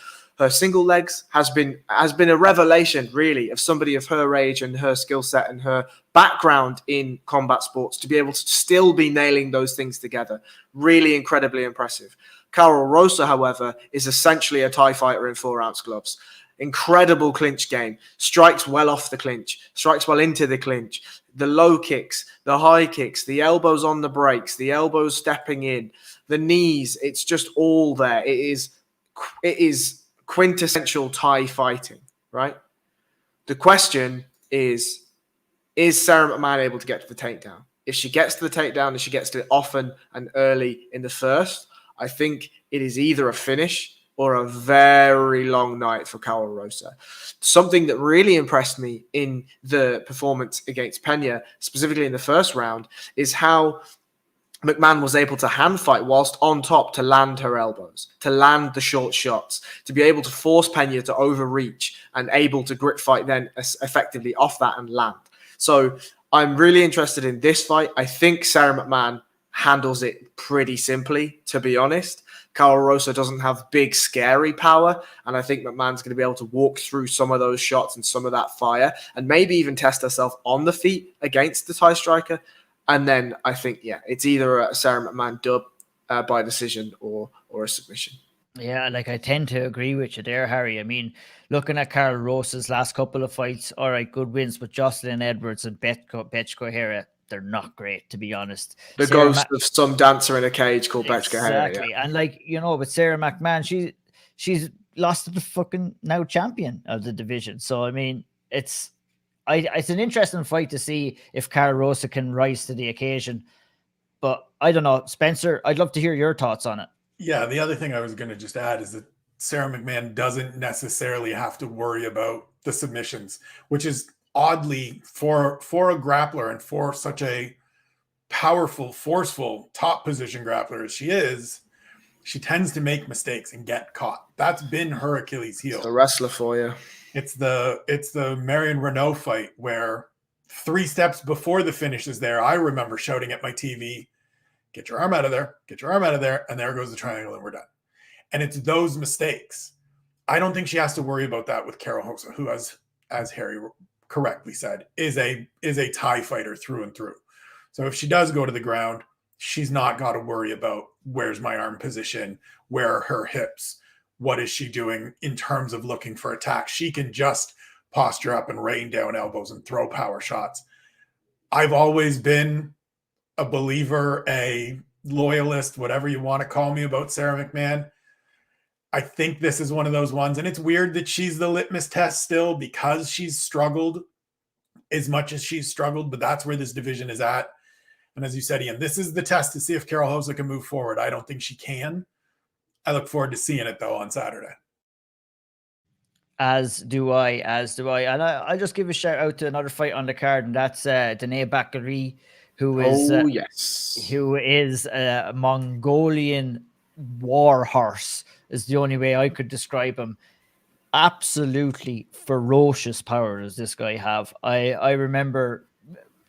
single legs has been a revelation, really, of somebody of her age and her skill set and her background in combat sports to be able to still be nailing those things together. Really incredibly impressive. Karol Rosa, however, is essentially a Thai fighter in 4-ounce gloves. incredible clinch game, strikes well off the clinch, strikes well into the clinch, the low kicks, the high kicks, the elbows on the brakes, the elbows stepping in, the knees. It's just all there. It is quintessential Thai fighting, right? The question is Sarah McMahon able to get to the takedown? If she gets to the takedown and she gets to it often and early in the first, I think it is either a finish or a very long night for Carol Rosa. Something that really impressed me in the performance against Pena, specifically in the first round, is how McMahon was able to hand fight whilst on top to land her elbows, to land the short shots, to be able to force Pena to overreach and able to grip fight then effectively off that and land. So I'm really interested in this fight. I think Sarah McMahon handles it pretty simply, to be honest. Carol Rosa doesn't have big, scary power, and I think McMahon's going to be able to walk through some of those shots and some of that fire and maybe even test herself on the feet against the Thai striker. And then I think, it's either a Sarah McMahon dub by decision or a submission. Yeah, like I tend to agree with you there, Harry. I mean, looking at Carol Rosa's last couple of fights, all right, good wins, but Jocelyn Edwards and Betchko Hera, they're not great, to be honest. The ghost of some dancer in a cage called Betchko Hera. Exactly. Yeah. And with Sarah McMahon, she's lost to the fucking now champion of the division. So, I mean, it's an interesting fight to see if Carol Rosa can rise to the occasion. But I don't know, Spencer, I'd love to hear your thoughts on it. Yeah, the other thing I was going to just add is that Sarah McMahon doesn't necessarily have to worry about the submissions, which is oddly for a grappler and for such a powerful, forceful, top position grappler as she is, she tends to make mistakes and get caught. That's been her Achilles heel. It's a wrestler for you. It's the Marion Renault fight where 3 steps before the finish is there, I remember shouting at my TV, get your arm out of there, get your arm out of there, and there goes the triangle and we're done. And it's those mistakes. I don't think she has to worry about that with Carol Rosa, who, as Harry correctly said, is a Thai fighter through and through. So if she does go to the ground, she's not got to worry about where's my arm position, where are her hips, what is she doing in terms of looking for attack. She can just posture up and rain down elbows and throw power shots. I've always been a believer, a loyalist, whatever you want to call me, about Sarah McMahon. I think this is one of those ones, and it's weird that she's the litmus test still because she's struggled as much as she's struggled, but that's where this division is at. And as you said, Ian, this is the test to see if Carol Rosa can move forward. I don't think she can. I look forward to seeing it, though, on Saturday. As do I. And I'll just give a shout out to another fight on the card, and that's Danae Bakary, who is a Mongolian war horse, is the only way I could describe him. Absolutely ferocious power does this guy have. I remember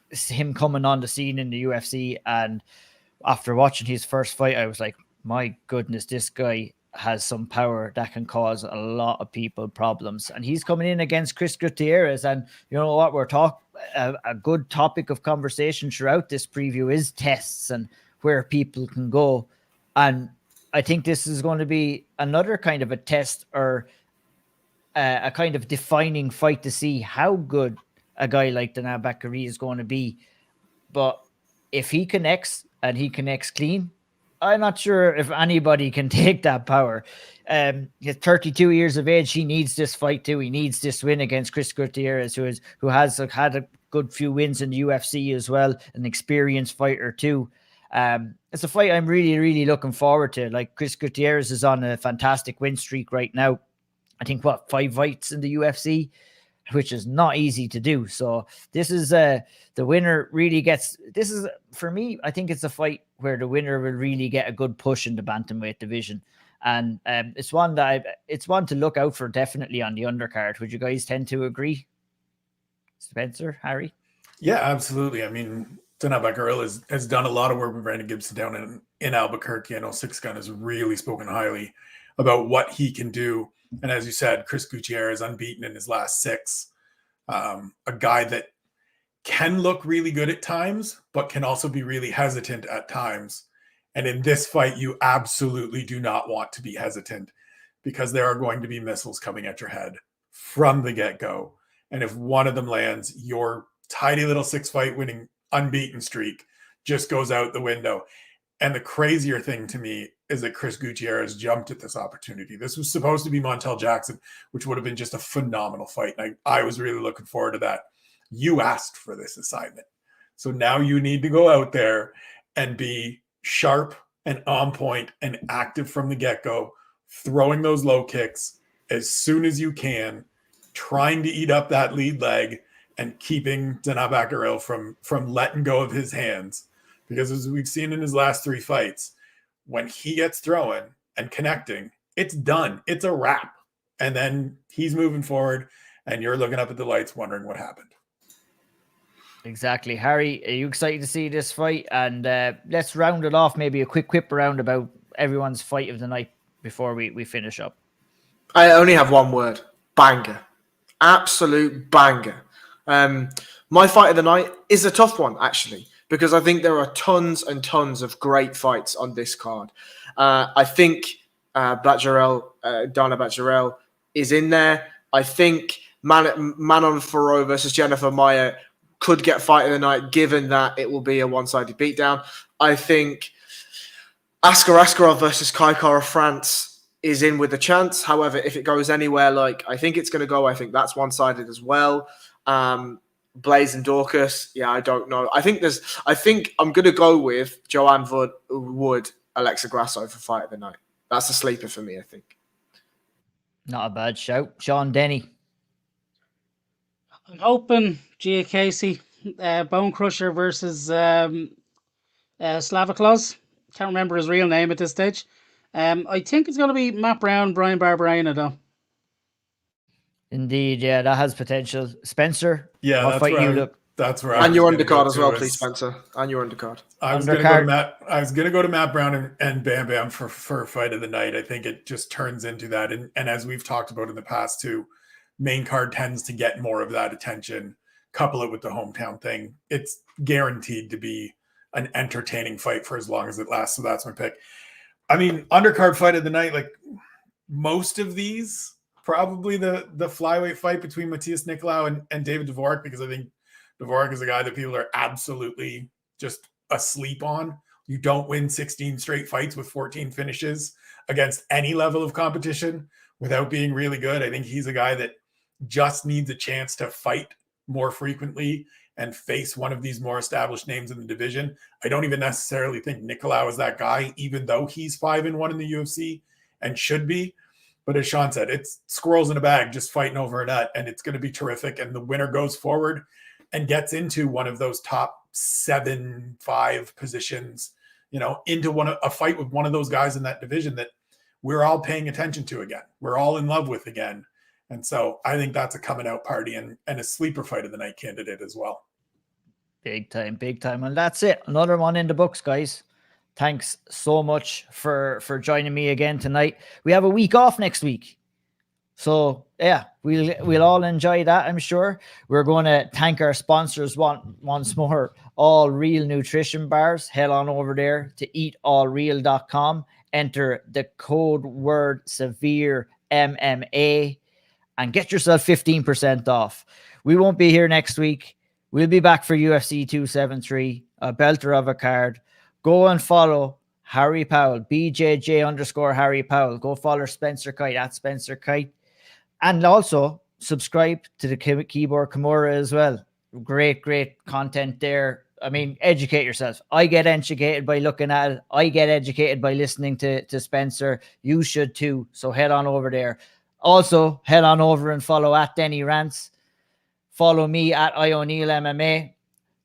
him coming on the scene in the UFC, and after watching his first fight, I was like, my goodness, this guy has some power that can cause a lot of people problems. And he's coming in against Chris Gutierrez, and you know what, we're talking a good topic of conversation throughout this preview is tests and where people can go. And I think this is going to be another kind of a test, or a kind of defining fight to see how good a guy like Danae Bakary is going to be. But if he connects, and he connects clean, I'm not sure if anybody can take that power. He's 32 years of age. He needs this fight too. He needs this win against Chris Gutierrez, who has had a good few wins in the UFC as well, an experienced fighter too. It's a fight I'm really, really looking forward to. Like, Chris Gutierrez is on a fantastic win streak right now. I think 5 fights in the UFC, which is not easy to do. So this is the winner really gets, this is, for me, I think it's a fight where the winner will really get a good push in the bantamweight division. And it's one to look out for, definitely, on the undercard. Would you guys tend to agree? Spencer, Harry? Yeah, absolutely. I mean, Danae Bakary has done a lot of work with Brandon Gibson down in Albuquerque. I know Six Gun has really spoken highly about what he can do. And as you said, Chris Gutierrez unbeaten in his last 6. A guy that can look really good at times, but can also be really hesitant at times. And in this fight, you absolutely do not want to be hesitant, because there are going to be missiles coming at your head from the get-go. And if one of them lands, your tidy little 6-fight winning unbeaten streak just goes out the window. And the crazier thing to me is that Chris Gutierrez jumped at this opportunity. This was supposed to be Montel Jackson, which would have been just a phenomenal fight. And I was really looking forward to that. You asked for this assignment. So now you need to go out there and be sharp and on point and active from the get-go, throwing those low kicks as soon as you can, trying to eat up that lead leg and keeping Danaa Bakiril from letting go of his hands. Because as we've seen in his last 3 fights, when he gets throwing and connecting, it's done. It's a wrap. And then he's moving forward and you're looking up at the lights wondering what happened. Exactly. Harry, are you excited to see this fight? And let's round it off, maybe a quick whip around about everyone's fight of the night before we finish up. I only have one word: banger. Absolute banger. My fight of the night is a tough one, actually, because I think there are tons and tons of great fights on this card. I think Dana Bakiril is in there. I think Manon Farrow versus Jennifer Maia could get fight of the night, given that it will be a one-sided beatdown. I think Askar Askarov versus Kai Kara France is in with a chance. However, if it goes anywhere like I think it's going to go, I think that's one-sided as well. Blaydes and Daukaus, yeah, I don't know. I think I'm going to go with Joanne Wood, Alexa Grasso for fight of the night. That's a sleeper for me, I think. Not a bad shout. Sean Denny. I'm hoping Gia Casey, Bone Crusher versus Slava Claus. Can't remember his real name at this stage. I think it's going to be Matt Brown, Bryan Barberena, though. Indeed, yeah, that has potential. Spencer, yeah, what fight you look? That's where. And your undercard as well, please, Spencer. And your undercard. I was going to go to Matt Brown and Bam Bam for fight of the night. I think it just turns into that, and as we've talked about in the past too, main card tends to get more of that attention. Couple it with the hometown thing, it's guaranteed to be an entertaining fight for as long as it lasts. So that's my pick. I mean, undercard fight of the night, like most of these, probably the flyweight fight between Matthias Nicolau and David Dvorak, because I think Dvorak is a guy that people are absolutely just asleep on. You don't win 16 straight fights with 14 finishes against any level of competition without being really good. I think he's a guy that just needs a chance to fight more frequently and face one of these more established names in the division. I don't even necessarily think Nicolau is that guy, even though he's 5-1 in the UFC and should be. But as Sean said, it's squirrels in a bag just fighting over a nut, and it's going to be terrific. And the winner goes forward and gets into one of those top 7-5 positions, into a fight with one of those guys in that division that we're all paying attention to again. We're all in love with again. And so I think that's a coming out party and a sleeper fight of the night candidate as well. Big time, big time. And that's it. Another one in the books, guys. Thanks so much for joining me again tonight. We have a week off next week. So yeah, we'll all enjoy that, I'm sure. We're going to thank our sponsors once more. All Real Nutrition Bars. Head on over there to eatallreal.com. Enter the code word SevereMMA and get yourself 15% off. We won't be here next week. We'll be back for UFC 273, a belter of a card. Go and follow Harry Powell, BJJ_Harry Powell. Go follow Spencer Kite at Spencer Kite. And also subscribe to the Keyboard Kimura as well. Great content there. I mean, educate yourself. I get educated by looking at it. I get educated by listening to Spencer. You should too. So head on over there. Also, head on over and follow at Denny Rants. Follow me at IO'Neill MMA.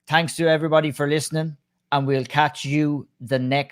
Thanks to everybody for listening, and we'll catch you the next